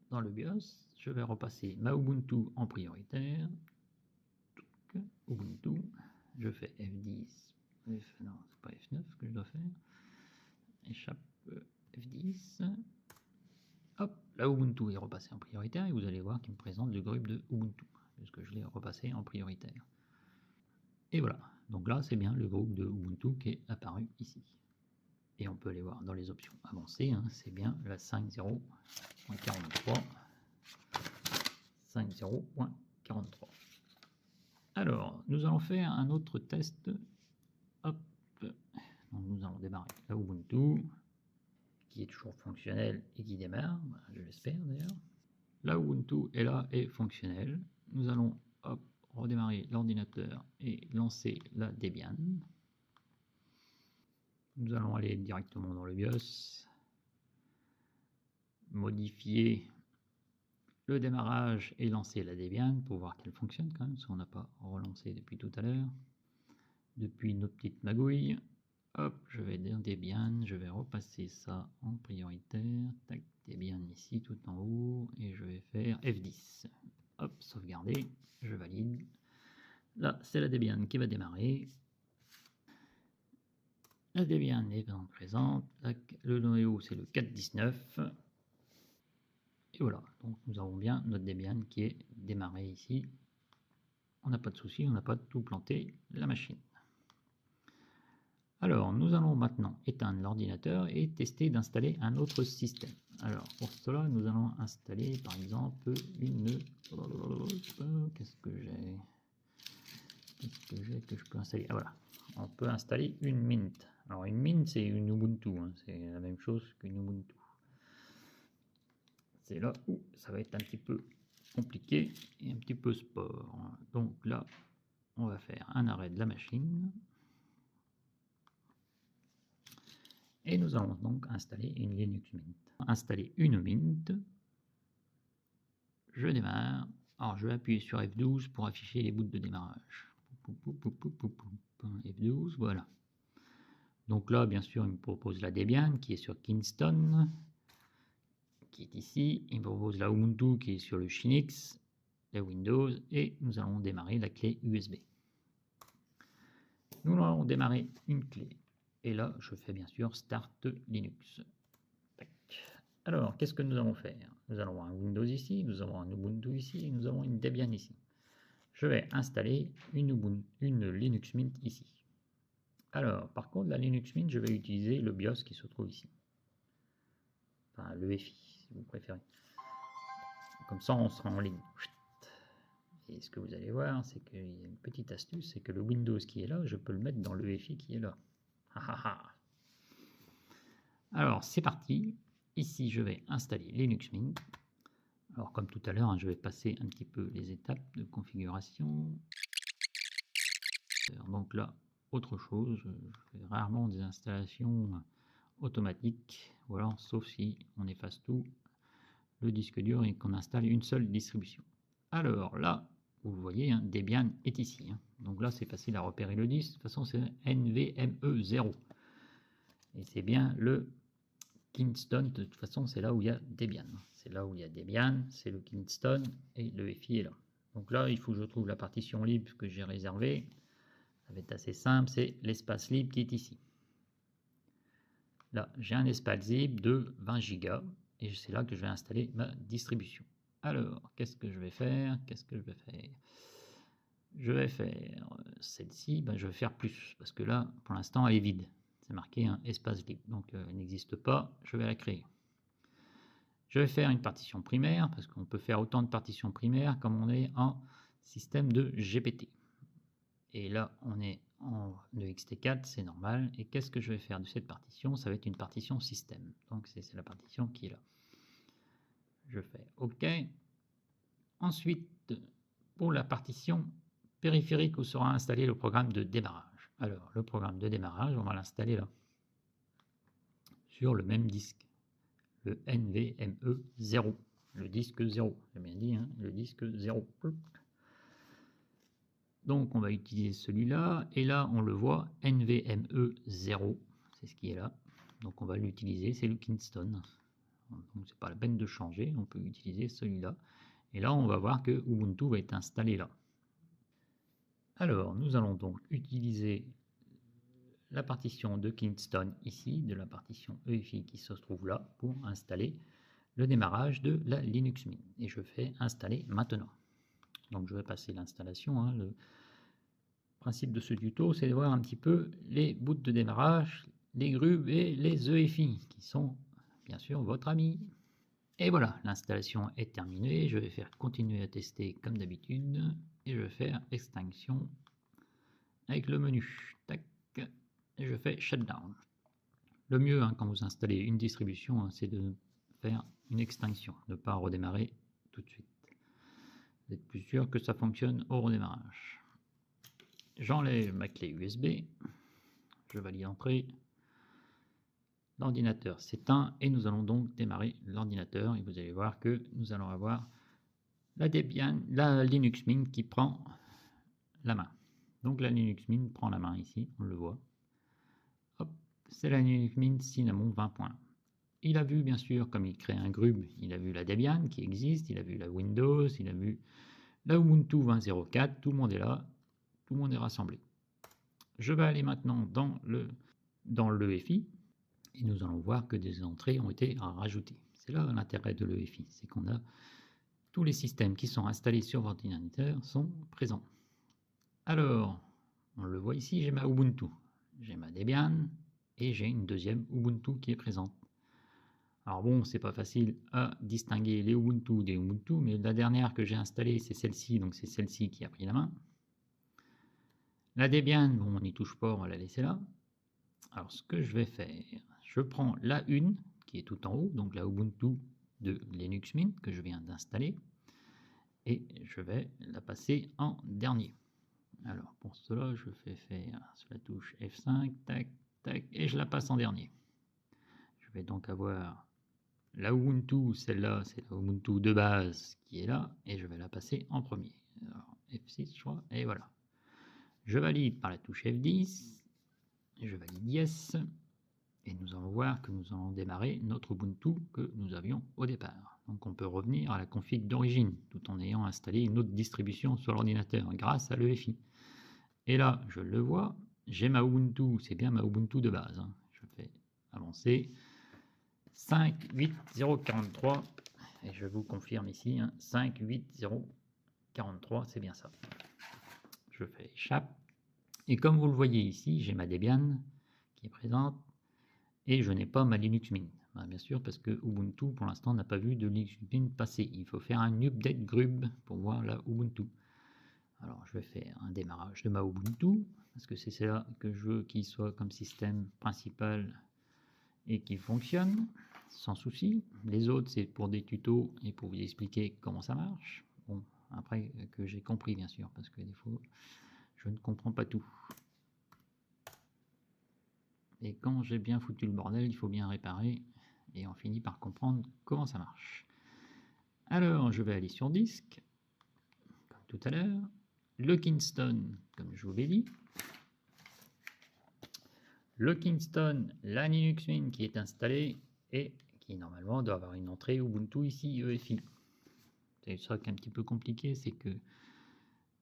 dans le BIOS. je vais repasser ma Ubuntu en prioritaire. Ubuntu, je fais F10, non, c'est pas F9 que je dois faire, échappe F10, hop, la Ubuntu est repassée en prioritaire et vous allez voir qu'il me présente le groupe de Ubuntu, puisque je l'ai repassé en prioritaire. Et voilà, donc là c'est bien le groupe de Ubuntu qui est apparu ici. Et on peut aller voir dans les options avancées, hein, c'est bien la 5.0.43. 5.0.43. Alors, nous allons faire un autre test. Hop. Donc, nous allons démarrer la Ubuntu, qui est toujours fonctionnelle et qui démarre, je l'espère d'ailleurs. La Ubuntu est là et fonctionnelle. Nous allons hop, redémarrer l'ordinateur et lancer la Debian. Nous allons aller directement dans le BIOS, modifier le démarrage et lancer la Debian pour voir qu'elle fonctionne quand même, parce qu'on n'a pas relancé depuis tout à l'heure. Depuis nos petites magouilles, hop, je vais dans Debian, je vais repasser ça en prioritaire, tac, Debian ici tout en haut, et je vais faire F10. Hop, sauvegarder, je valide. Là, c'est la Debian qui va démarrer. La Debian est présente, tac, le noyau c'est le 4.19. Et voilà, donc nous avons bien notre Debian qui est démarré ici. On n'a pas de souci, on n'a pas tout planté la machine. Alors, nous allons maintenant éteindre l'ordinateur et tester d'installer un autre système. Alors, pour cela, nous allons installer par exemple une... Qu'est-ce que j'ai que je peux installer? Ah voilà, on peut installer une Mint. Alors, une Mint, c'est une Ubuntu, hein. C'est la même chose qu'une Ubuntu. C'est là où ça va être un petit peu compliqué et un petit peu sport. Donc là, on va faire un arrêt de la machine. Et nous allons donc installer une Linux Mint. Installer une Mint. Je démarre. Alors je vais appuyer sur F12 pour afficher les bouts de démarrage. F12, voilà. Donc là, bien sûr, il me propose la Debian qui est sur Kingston, qui est ici. Il me propose la Ubuntu qui est sur le Shinix, la Windows, et nous allons démarrer la clé USB. Nous allons démarrer une clé. Et là, je fais bien sûr Start Linux. Tac. Alors, qu'est-ce que nous allons faire? Nous allons avoir un Windows ici, nous avons un Ubuntu ici, et nous avons une Debian ici. Je vais installer une Linux Mint ici. Alors, par contre, la Linux Mint, je vais utiliser le BIOS qui se trouve ici. Enfin, l'EFI, si vous préférez. Comme ça, on sera en ligne. Et ce que vous allez voir, c'est qu'il y a une petite astuce, c'est que le Windows qui est là, je peux le mettre dans l'EFI qui est là. Alors, c'est parti. Ici, je vais installer Linux Mint. Alors, comme tout à l'heure, hein, je vais passer un petit peu les étapes de configuration. Donc là, autre chose, je fais rarement des installations automatiques, voilà, sauf si on efface tout le disque dur et qu'on installe une seule distribution. Alors là, vous voyez, hein, Debian est ici. Hein. Donc là, c'est facile à repérer le disque. De toute façon, c'est NVMe0. Et c'est bien le Kingston. De toute façon, c'est là où il y a Debian. C'est là où il y a Debian, c'est le Kingston et le EFI est là. Donc là, il faut que je trouve la partition libre que j'ai réservée. Ça va être assez simple, c'est l'espace libre qui est ici. Là, j'ai un espace libre de 20 Go et c'est là que je vais installer ma distribution. Alors, qu'est-ce que je vais faire? Je vais faire celle-ci, je vais faire plus, parce que là, pour l'instant, elle est vide. C'est marqué un espace libre, donc elle n'existe pas, je vais la créer. Je vais faire une partition primaire, parce qu'on peut faire autant de partitions primaires comme on est en système de GPT. Et là, on est en ext4, c'est normal. Et qu'est-ce que je vais faire de cette partition? Ça va être une partition système. Donc, c'est la partition qui est là. Je fais OK. Ensuite, pour la partition périphérique où sera installé le programme de démarrage. Alors, le programme de démarrage, on va l'installer là, sur le même disque, le NVMe0, le disque 0. J'ai bien dit, hein, le disque 0. Donc on va utiliser celui-là, et là on le voit, NVMe0, c'est ce qui est là. Donc on va l'utiliser, c'est le Kingston. Donc c'est pas la peine de changer, on peut utiliser celui-là. Et là, on va voir que Ubuntu va être installé là. Alors, nous allons donc utiliser la partition de Kingston ici, de la partition EFI qui se trouve là, pour installer le démarrage de la Linux Mint. Et je fais installer maintenant. Donc je vais passer l'installation. Hein. Le principe de ce tuto, c'est de voir un petit peu les bouts de démarrage, les grubs et les EFI, qui sont bien sûr votre ami. Et voilà, l'installation est terminée. Je vais faire continuer à tester comme d'habitude. Et je vais faire extinction avec le menu. Tac. Et je fais shutdown. Le mieux hein, quand vous installez une distribution, hein, c'est de faire une extinction, ne pas redémarrer tout de suite. Vous êtes plus sûr que ça fonctionne au redémarrage. J'enlève ma clé USB, je valide entrée. L'ordinateur s'éteint et nous allons donc démarrer l'ordinateur et vous allez voir que nous allons avoir la Debian, la Linux Mint qui prend la main. Donc la Linux Mint prend la main ici, on le voit. Hop, c'est la Linux Mint Cinnamon 20.1. Il a vu bien sûr, comme il crée un grub, il a vu la Debian qui existe, il a vu la Windows, il a vu la Ubuntu 20.04, tout le monde est là, tout le monde est rassemblé. Je vais aller maintenant dans l'EFI et nous allons voir que des entrées ont été rajoutées. C'est là l'intérêt de l'EFI, c'est qu'on a tous les systèmes qui sont installés sur votre ordinateur sont présents. Alors, on le voit ici, j'ai ma Ubuntu, j'ai ma Debian et j'ai une deuxième Ubuntu qui est présente. Alors bon, c'est pas facile à distinguer les Ubuntu des Ubuntu, mais la dernière que j'ai installée, c'est celle-ci, donc c'est celle-ci qui a pris la main. La Debian, bon, on n'y touche pas, on va la laisser là. Alors ce que je vais faire, je prends la une qui est tout en haut, donc la Ubuntu de Linux Mint que je viens d'installer, et je vais la passer en dernier. Alors pour cela, je fais faire sur la touche F5, tac, tac, et je la passe en dernier. Je vais donc avoir la Ubuntu, celle-là, c'est la Ubuntu de base qui est là, et je vais la passer en premier. Alors, F6, je crois, et voilà. Je valide par la touche F10, je valide Yes, et nous allons voir que nous allons démarrer notre Ubuntu que nous avions au départ. Donc on peut revenir à la config d'origine, tout en ayant installé une autre distribution sur l'ordinateur, grâce à l'EFI. Et là, je le vois, j'ai ma Ubuntu, c'est bien ma Ubuntu de base. Hein. Je fais avancer. 5.8.0.43 et je vous confirme ici hein, 5.8.0.43 c'est bien ça. Je fais échappe et comme vous le voyez ici j'ai ma Debian qui est présente et je n'ai pas ma Linux Mint. Bien sûr parce que Ubuntu pour l'instant n'a pas vu de Linux Mint passer. Il faut faire un update grub pour voir la Ubuntu. Alors je vais faire un démarrage de ma Ubuntu parce que c'est celle-là que je veux qu'il soit comme système principal et qui fonctionne sans souci. Les autres, c'est pour des tutos et pour vous expliquer comment ça marche. Bon, après que j'ai compris, bien sûr, parce que des fois, je ne comprends pas tout. Et quand j'ai bien foutu le bordel, il faut bien réparer et on finit par comprendre comment ça marche. Alors, je vais aller sur disque, comme tout à l'heure. Le Kingston, comme je vous l'ai dit. Le Kingston, la Linux Mint qui est installée et qui normalement doit avoir une entrée Ubuntu ici EFI. C'est ça qui est un petit peu compliqué, c'est que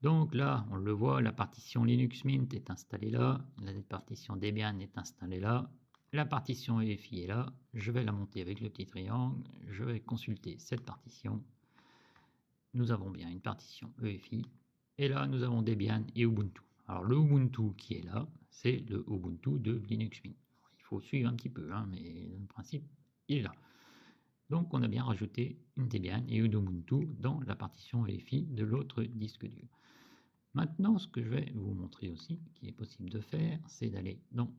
donc là on le voit, la partition Linux Mint est installée là, la partition Debian est installée là, la partition EFI est là, je vais la monter avec le petit triangle, je vais consulter cette partition, nous avons bien une partition EFI et là nous avons Debian et Ubuntu. Alors le Ubuntu qui est là, c'est le Ubuntu de Linux Mint. Il faut suivre un petit peu, hein, mais le principe il est là. Donc on a bien rajouté une Debian et une Ubuntu dans la partition EFI de l'autre disque dur. Maintenant, ce que je vais vous montrer aussi, qui est possible de faire, c'est d'aller dans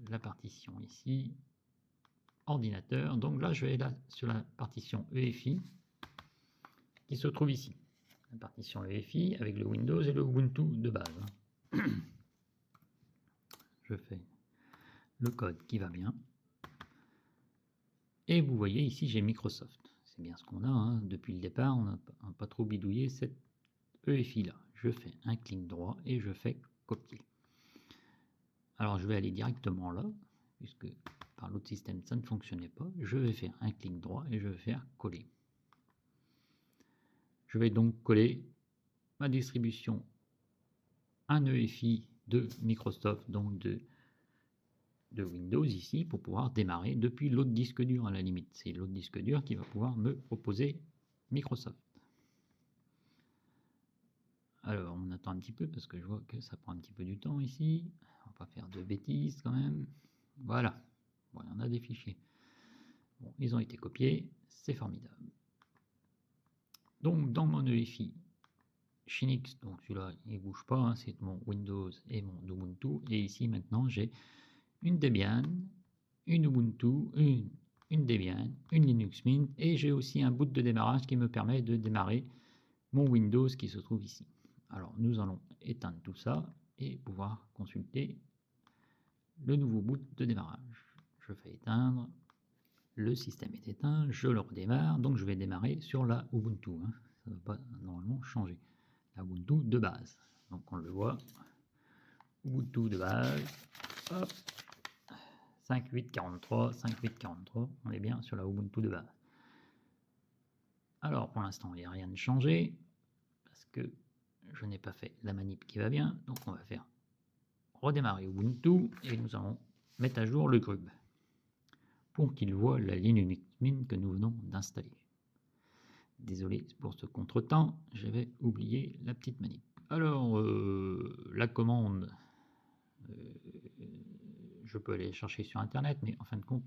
la partition ici, ordinateur. Donc là, je vais là sur la partition EFI qui se trouve ici. La partition EFI avec le Windows et le Ubuntu de base. Je fais le code qui va bien. Et vous voyez ici, j'ai Microsoft. C'est bien ce qu'on a. Hein. Depuis le départ, on n'a pas trop bidouillé cette EFI là. Je fais un clic droit et je fais copier. Alors je vais aller directement là, puisque par l'autre système ça ne fonctionnait pas. Je vais faire un clic droit et je vais faire coller. Je vais donc coller ma distribution, un EFI de Microsoft, donc de Windows ici, pour pouvoir démarrer depuis l'autre disque dur à la limite. C'est l'autre disque dur qui va pouvoir me proposer Microsoft. Alors, on attend un petit peu parce que je vois que ça prend un petit peu du temps ici. On va pas faire de bêtises quand même. Voilà. Bon, il y en a des fichiers. Bon, ils ont été copiés. C'est formidable. Donc, dans mon EFI Shinix, donc celui-là, il ne bouge pas. Hein, c'est mon Windows et mon Ubuntu. Et ici, maintenant, j'ai une Debian, une Ubuntu, une Debian, une Linux Mint. Et j'ai aussi un boot de démarrage qui me permet de démarrer mon Windows qui se trouve ici. Alors nous allons éteindre tout ça et pouvoir consulter le nouveau boot de démarrage. Je fais éteindre, le système est éteint, je le redémarre, donc je vais démarrer sur la Ubuntu. Hein. Ça ne va pas normalement changer. La Ubuntu de base. Donc on le voit, Ubuntu de base, hop, 5843, 5843, on est bien sur la Ubuntu de base. Alors pour l'instant il n'y a rien de changé, parce que je n'ai pas fait la manip qui va bien, donc on va faire redémarrer Ubuntu et nous allons mettre à jour le grub pour qu'il voit la Linux Mint que nous venons d'installer. Désolé pour ce contretemps, j'avais oublié la petite manip. Alors, la commande, je peux aller chercher sur internet, mais en fin de compte,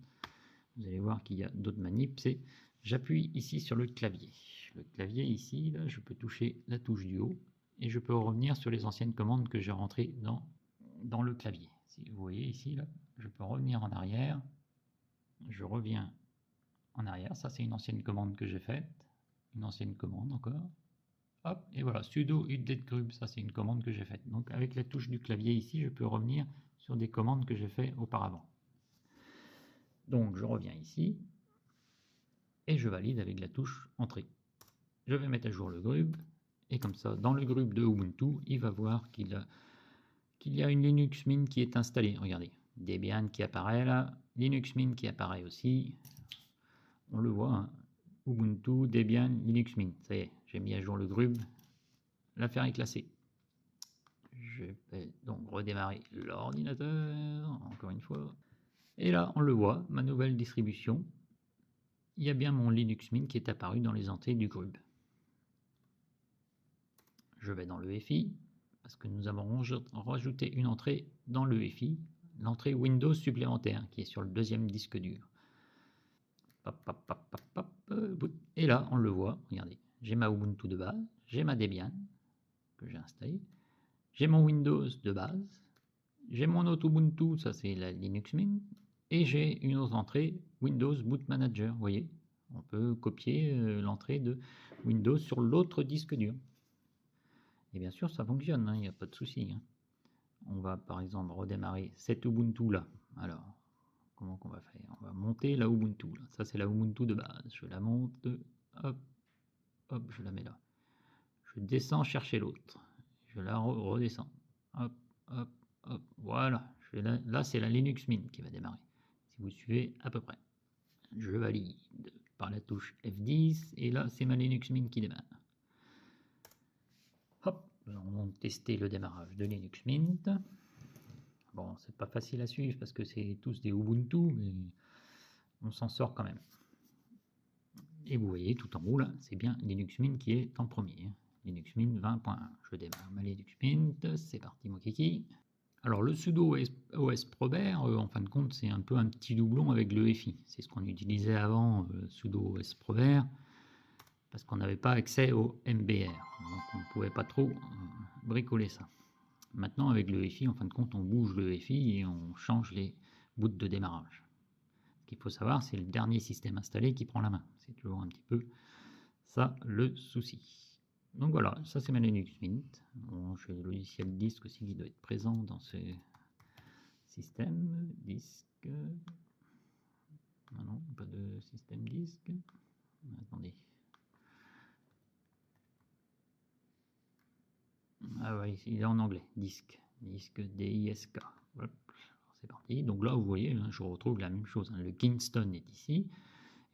vous allez voir qu'il y a d'autres manips. C'est j'appuie ici sur le clavier. Le clavier ici, là, je peux toucher la touche du haut et je peux revenir sur les anciennes commandes que j'ai rentrées dans le clavier. Si vous voyez ici, là, je peux revenir en arrière. Je reviens en arrière. Ça, c'est une ancienne commande que j'ai faite. Une ancienne commande encore. Hop, et voilà, sudo update grub. Ça, c'est une commande que j'ai faite. Donc, avec la touche du clavier ici, je peux revenir sur des commandes que j'ai faites auparavant. Donc, je reviens ici et je valide avec la touche entrée. Je vais mettre à jour le grub. Et comme ça, dans le grub de Ubuntu, il va voir qu'il y a une Linux Mint qui est installée. Regardez, Debian qui apparaît là, Linux Mint qui apparaît aussi. On le voit, hein. Ubuntu, Debian, Linux Mint. Ça y est, j'ai mis à jour le grub. L'affaire est classée. Je vais donc redémarrer l'ordinateur, encore une fois. Et là, on le voit, ma nouvelle distribution. Il y a bien mon Linux Mint qui est apparu dans les entrées du grub. Je vais dans le EFI, parce que nous avons rajouté une entrée dans le EFI, l'entrée Windows supplémentaire, qui est sur le deuxième disque dur. Et là, on le voit, regardez, j'ai ma Ubuntu de base, j'ai ma Debian, que j'ai installée, j'ai mon Windows de base, j'ai mon autre Ubuntu, ça c'est la Linux Mint, et j'ai une autre entrée Windows Boot Manager, vous voyez, on peut copier l'entrée de Windows sur l'autre disque dur. Et bien sûr, ça fonctionne, il n'y a pas de souci. Hein. On va par exemple redémarrer cet Ubuntu là. Alors, comment qu'on va faire? On va monter la Ubuntu. Là. Ça, c'est la Ubuntu de base. Je la monte, hop, hop, je la mets là. Je descends chercher l'autre. Je la redescends. Hop, hop, hop. Voilà. Là, c'est la Linux Mint qui va démarrer. Si vous suivez à peu près. Je valide par la touche F10. Et là, c'est ma Linux Mint qui démarre. Hop, nous allons tester le démarrage de Linux Mint. Bon, c'est pas facile à suivre parce que c'est tous des Ubuntu, mais on s'en sort quand même. Et vous voyez tout en haut là, c'est bien Linux Mint qui est en premier. Linux Mint 20.1. Je démarre ma Linux Mint, c'est parti mon kiki. Alors le sudo OS Prober, en fin de compte, c'est un peu un petit doublon avec le EFI. C'est ce qu'on utilisait avant, sudo OS Prober, parce qu'on n'avait pas accès au MBR. Donc on ne pouvait pas trop bricoler ça. Maintenant, avec le EFI, en fin de compte, on bouge le EFI et on change les bouts de démarrage. Ce qu'il faut savoir, c'est le dernier système installé qui prend la main. C'est toujours un petit peu ça le souci. Donc voilà, ça c'est ma Linux Mint. Bon, j'ai le logiciel disque aussi qui doit être présent dans ce système. Disque. Non, pas de système disque. Attendez. Ah oui, il est en anglais. Disque. Disque DISK. Voilà. C'est parti. Donc là, vous voyez, je retrouve la même chose. Le Kingston est ici.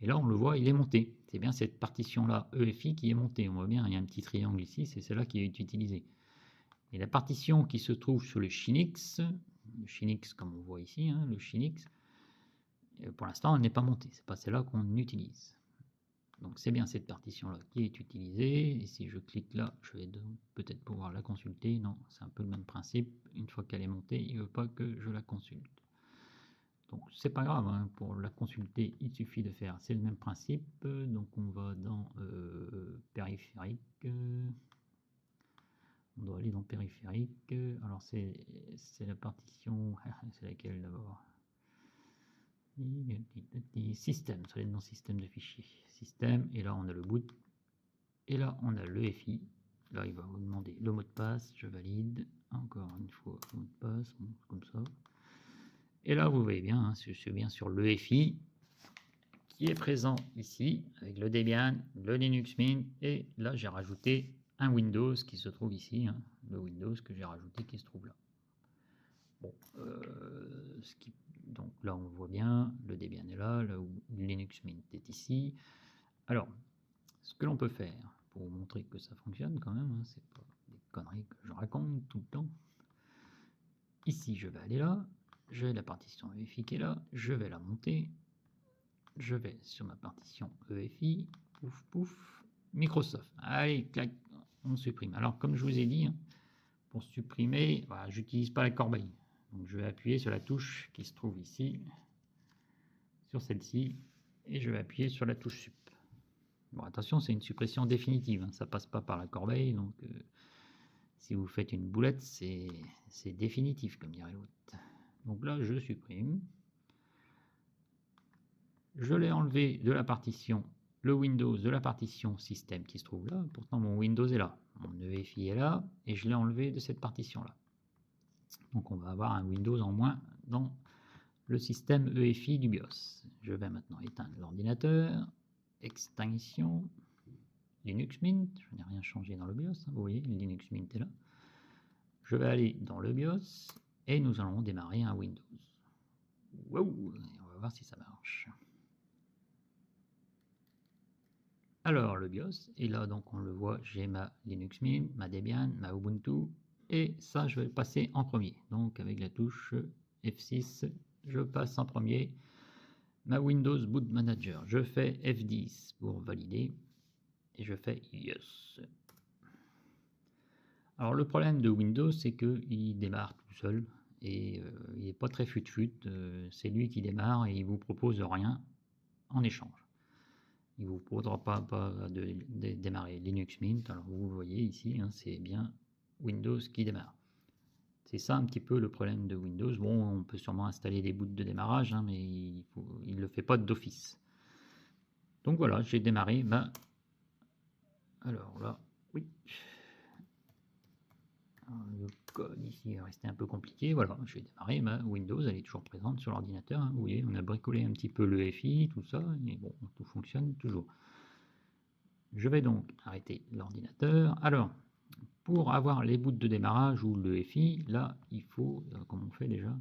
Et là, on le voit, il est monté. C'est bien cette partition-là, EFI, qui est montée. On voit bien, il y a un petit triangle ici, c'est celle-là qui est utilisée. Et la partition qui se trouve sur le Shinix, comme on voit ici, hein, le Shinix, pour l'instant, elle n'est pas montée. C'est pas celle-là qu'on utilise. Donc c'est bien cette partition-là qui est utilisée. Et si je clique là, je vais peut-être pouvoir la consulter. Non, c'est un peu le même principe. Une fois qu'elle est montée, il ne veut pas que je la consulte. Donc c'est pas grave, hein, pour la consulter, il suffit de faire, c'est le même principe. Donc on va dans périphérique. On doit aller dans périphérique. Alors c'est la partition, c'est laquelle d'abord? Système, ça va être dans système de fichiers. Système, et là on a le boot. Et là on a le FI. Là il va vous demander le mot de passe, je valide. Encore une fois, le mot de passe, bon, comme ça. Et là vous voyez bien, hein, je suis bien sur le FI qui est présent ici avec le Debian, le Linux Mint, et là j'ai rajouté un Windows qui se trouve ici, hein, le Windows que j'ai rajouté qui se trouve là. Bon, donc là on voit bien, le Debian est là, le Linux Mint est ici. Alors, ce que l'on peut faire pour vous montrer que ça fonctionne quand même, hein, c'est pas des conneries que je raconte tout le temps. Ici je vais aller là, j'ai la partition EFI qui est là, je vais la monter. Je vais sur ma partition EFI, pouf pouf, Microsoft. Allez, clac, on supprime. Alors comme je vous ai dit, hein, pour supprimer, voilà, j'utilise pas la corbeille. Donc je vais appuyer sur la touche qui se trouve ici, sur celle-ci, et je vais appuyer sur la touche sup. Bon, attention, c'est une suppression définitive, hein, ça passe pas par la corbeille, donc si vous faites une boulette, c'est définitif, comme dirait l'autre. Donc là, je supprime. Je l'ai enlevé de la partition, le Windows de la partition système qui se trouve là. Pourtant, mon Windows est là. Mon EFI est là. Et je l'ai enlevé de cette partition-là. Donc, on va avoir un Windows en moins dans le système EFI du BIOS. Je vais maintenant éteindre l'ordinateur. Extinction. Linux Mint. Je n'ai rien changé dans le BIOS. Hein, vous voyez, Linux Mint est là. Je vais aller dans le BIOS. Et nous allons démarrer un Windows. Wow, on va voir si ça marche. Alors le BIOS, et là donc on le voit, j'ai ma Linux Mint, ma Debian, ma Ubuntu, et ça je vais le passer en premier. Donc avec la touche F6, je passe en premier ma Windows Boot Manager. Je fais F10 pour valider, et je fais Yes. Alors le problème de Windows, c'est qu'il démarre tout seul, et il n'est pas très fut-fut, c'est lui qui démarre, et il vous propose rien en échange. Il ne vous proposera pas de démarrer Linux Mint. Alors vous voyez ici, hein, c'est bien Windows qui démarre. C'est ça un petit peu le problème de Windows. Bon, on peut sûrement installer des bouts de démarrage, hein, mais il ne le fait pas d'office. Donc voilà, j'ai démarré. Alors là, oui. Alors, le code ici est resté un peu compliqué. Voilà, j'ai démarré ma Windows, elle est toujours présente sur l'ordinateur. Hein. Vous voyez, on a bricolé un petit peu le FI, tout ça, et bon, tout fonctionne toujours. Je vais donc arrêter l'ordinateur. Alors, pour avoir les bouts de démarrage ou le FI, là, il faut, comme on fait déjà,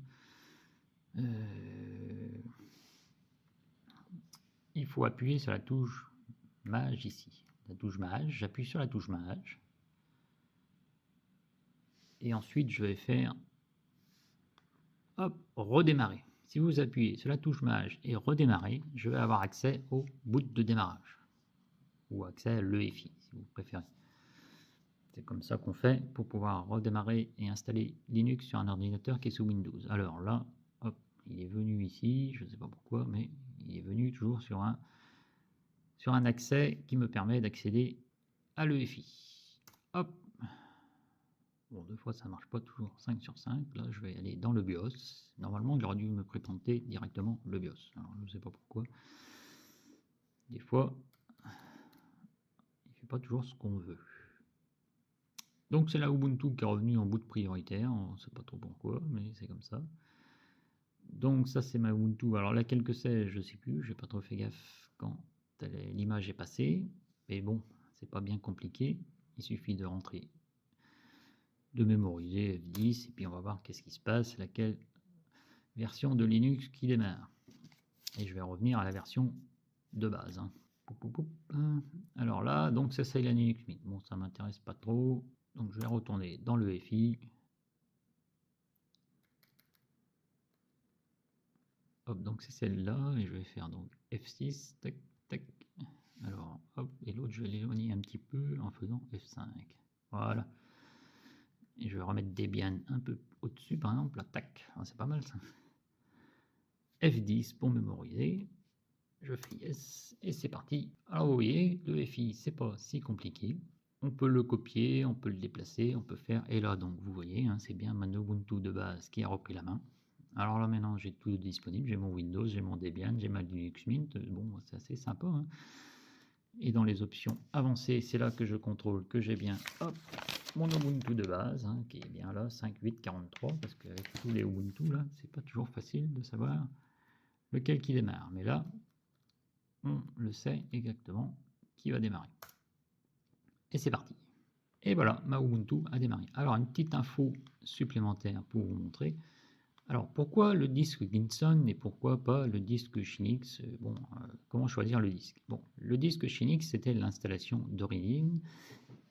il faut appuyer sur la touche Maj ici. La touche Maj, j'appuie sur la touche Maj. Et ensuite, je vais faire, hop, redémarrer. Si vous appuyez sur la touche Maj et redémarrer, je vais avoir accès au bout de démarrage. Ou accès à l'EFI, si vous préférez. C'est comme ça qu'on fait pour pouvoir redémarrer et installer Linux sur un ordinateur qui est sous Windows. Alors là, hop, il est venu ici, je ne sais pas pourquoi, mais il est venu toujours sur un accès qui me permet d'accéder à l'EFI. Hop. Bon, deux fois ça ne marche pas toujours 5 sur 5. Là, je vais aller dans le BIOS. Normalement, il aurait dû me présenter directement le BIOS. Alors, je ne sais pas pourquoi. Des fois, il ne fait pas toujours ce qu'on veut. Donc c'est la Ubuntu qui est revenue en boot prioritaire, on ne sait pas trop pourquoi, mais c'est comme ça. Donc ça c'est ma Ubuntu, alors laquelle que c'est, je ne sais plus, j'ai pas trop fait gaffe quand l'image est passée, mais bon, c'est pas bien compliqué, il suffit de rentrer, de mémoriser F10, et puis on va voir qu'est-ce qui se passe, laquelle version de Linux qui démarre. Et je vais revenir à la version de base. Hein. Alors là, donc ça c'est la Linux Mint. Bon, ça m'intéresse pas trop. Donc je vais retourner dans le FI. Hop, donc c'est celle-là. Et je vais faire donc F6. Tac, tac. Alors, hop, et l'autre je vais l'éloigner un petit peu en faisant F5. Voilà. Et je vais remettre Debian un peu au-dessus, par exemple. Là, tac. C'est pas mal ça. F10 pour mémoriser. Je fais yes et c'est parti. Alors vous voyez, le FI c'est pas si compliqué. On peut le copier, on peut le déplacer, on peut faire. Et là donc vous voyez, hein, c'est bien mon Ubuntu de base qui a repris la main. Alors là maintenant j'ai tout disponible, j'ai mon Windows, j'ai mon Debian, j'ai ma Linux Mint. Bon, c'est assez sympa. Hein. Et dans les options avancées, c'est là que je contrôle que j'ai bien hop, mon Ubuntu de base, hein, qui est bien là, 5.8.43, parce qu'avec tous les Ubuntu là, c'est pas toujours facile de savoir lequel qui démarre. Mais là, on le sait exactement qui va démarrer. Et c'est parti. Et voilà, ma Ubuntu a démarré. Alors, une petite info supplémentaire pour vous montrer. Alors, pourquoi le disque Kingston et pourquoi pas le disque Shinix? Bon, comment choisir le disque? Bon, le disque Shinix, c'était l'installation d'origine.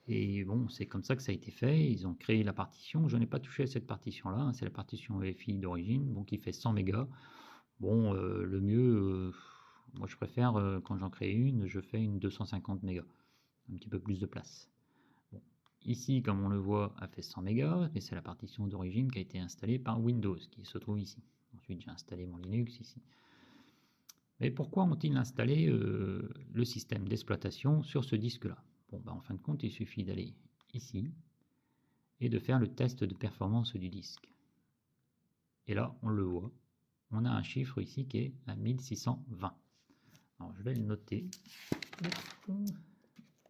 Et bon, c'est comme ça que ça a été fait. Ils ont créé la partition. Je n'ai pas touché à cette partition-là. Hein. C'est la partition EFI d'origine, bon, qui fait 100 mégas. Bon, le mieux, moi je préfère, quand j'en crée une, je fais une 250 mégas, un petit peu plus de place. Bon. Ici, comme on le voit, a fait 100 mégas, et c'est la partition d'origine qui a été installée par Windows, qui se trouve ici. Ensuite, j'ai installé mon Linux ici. Mais pourquoi ont-ils installé le système d'exploitation sur ce disque-là? Bon, en fin de compte, il suffit d'aller ici et de faire le test de performance du disque. Et là, on le voit, on a un chiffre ici qui est à 1620. Alors, je vais le noter.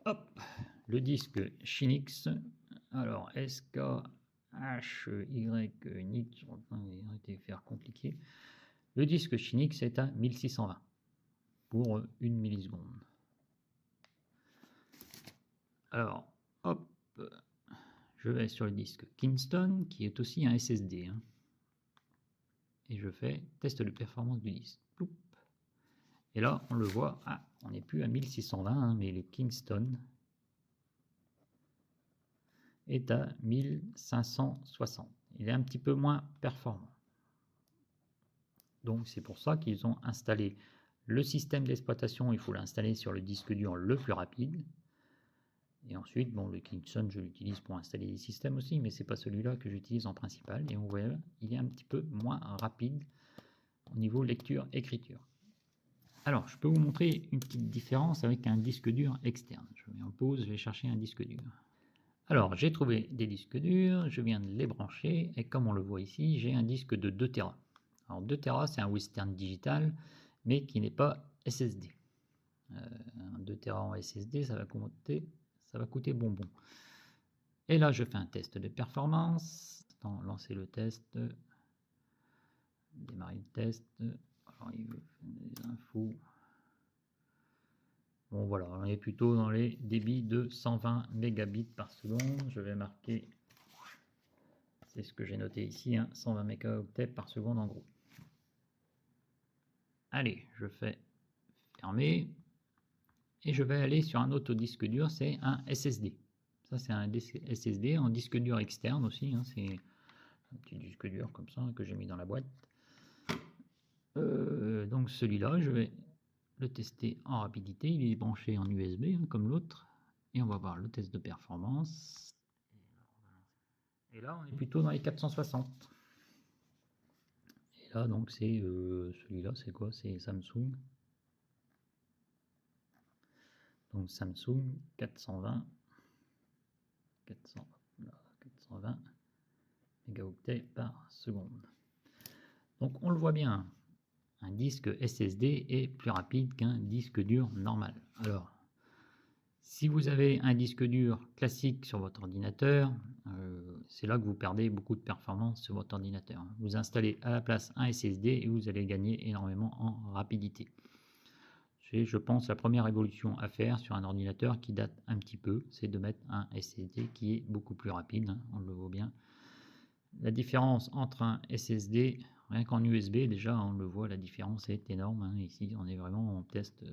Hop, le disque Shinix. Alors, SKHY, on été faire compliqué. Le disque Shinix est à 1620 pour 1 milliseconde. Alors, hop, je vais sur le disque Kingston, qui est aussi un SSD. Hein, et je fais test de performance du disque. Poup. Et là, on le voit, on n'est plus à 1620, hein, mais le Kingston est à 1560. Il est un petit peu moins performant. Donc c'est pour ça qu'ils ont installé le système d'exploitation. Il faut l'installer sur le disque dur le plus rapide. Et ensuite, bon, le Kingston, je l'utilise pour installer des systèmes aussi, mais c'est pas celui-là que j'utilise en principal. Et on voit, il est un petit peu moins rapide au niveau lecture-écriture. Alors, je peux vous montrer une petite différence avec un disque dur externe. Je mets en pause, je vais chercher un disque dur. Alors, j'ai trouvé des disques durs, je viens de les brancher, et comme on le voit ici, j'ai un disque de 2 Tera. Alors, 2 Tera, c'est un Western Digital, mais qui n'est pas SSD. 2 Tera en SSD, ça va coûter bonbon. Et là, je fais un test de performance. Lancer le test. Démarrer le test. Alors, il veut des infos. Bon, voilà, on est plutôt dans les débits de 120 mégabits par seconde. Je vais marquer, c'est ce que j'ai noté ici, hein, 120 mégaoctets par seconde en gros. Allez, je fais fermer. Et je vais aller sur un autre disque dur, c'est un SSD. Ça, c'est un SSD en disque dur externe aussi. Hein, c'est un petit disque dur comme ça que j'ai mis dans la boîte. Donc celui-là, je vais le tester en rapidité. Il est branché en USB hein, comme l'autre. Et on va voir le test de performance. Et là, on est plutôt dans les 460. Et là, donc, c'est celui-là, c'est quoi? C'est Samsung. Donc, Samsung 420 mégaoctets par seconde. Donc, on le voit bien. Un disque SSD est plus rapide qu'un disque dur normal. Alors, si vous avez un disque dur classique sur votre ordinateur, c'est là que vous perdez beaucoup de performance sur votre ordinateur. Vous installez à la place un SSD et vous allez gagner énormément en rapidité. C'est, je pense, la première évolution à faire sur un ordinateur qui date un petit peu, c'est de mettre un SSD qui est beaucoup plus rapide, hein, on le voit bien. La différence entre un SSD Rien qu'en USB, déjà, on le voit, la différence est énorme. Hein. Ici, on est vraiment en test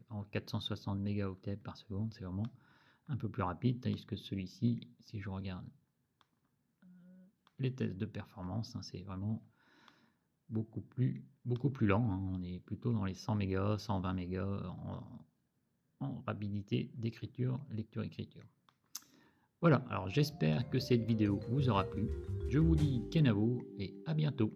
en 460 mégaoctets par seconde. C'est vraiment un peu plus rapide, tandis que celui-ci, si je regarde les tests de performance, hein, c'est vraiment beaucoup plus lent. Hein. On est plutôt dans les 100 mégas, 120 mégas en rapidité d'écriture, lecture-écriture. Voilà, alors j'espère que cette vidéo vous aura plu. Je vous dis kenavo et à bientôt.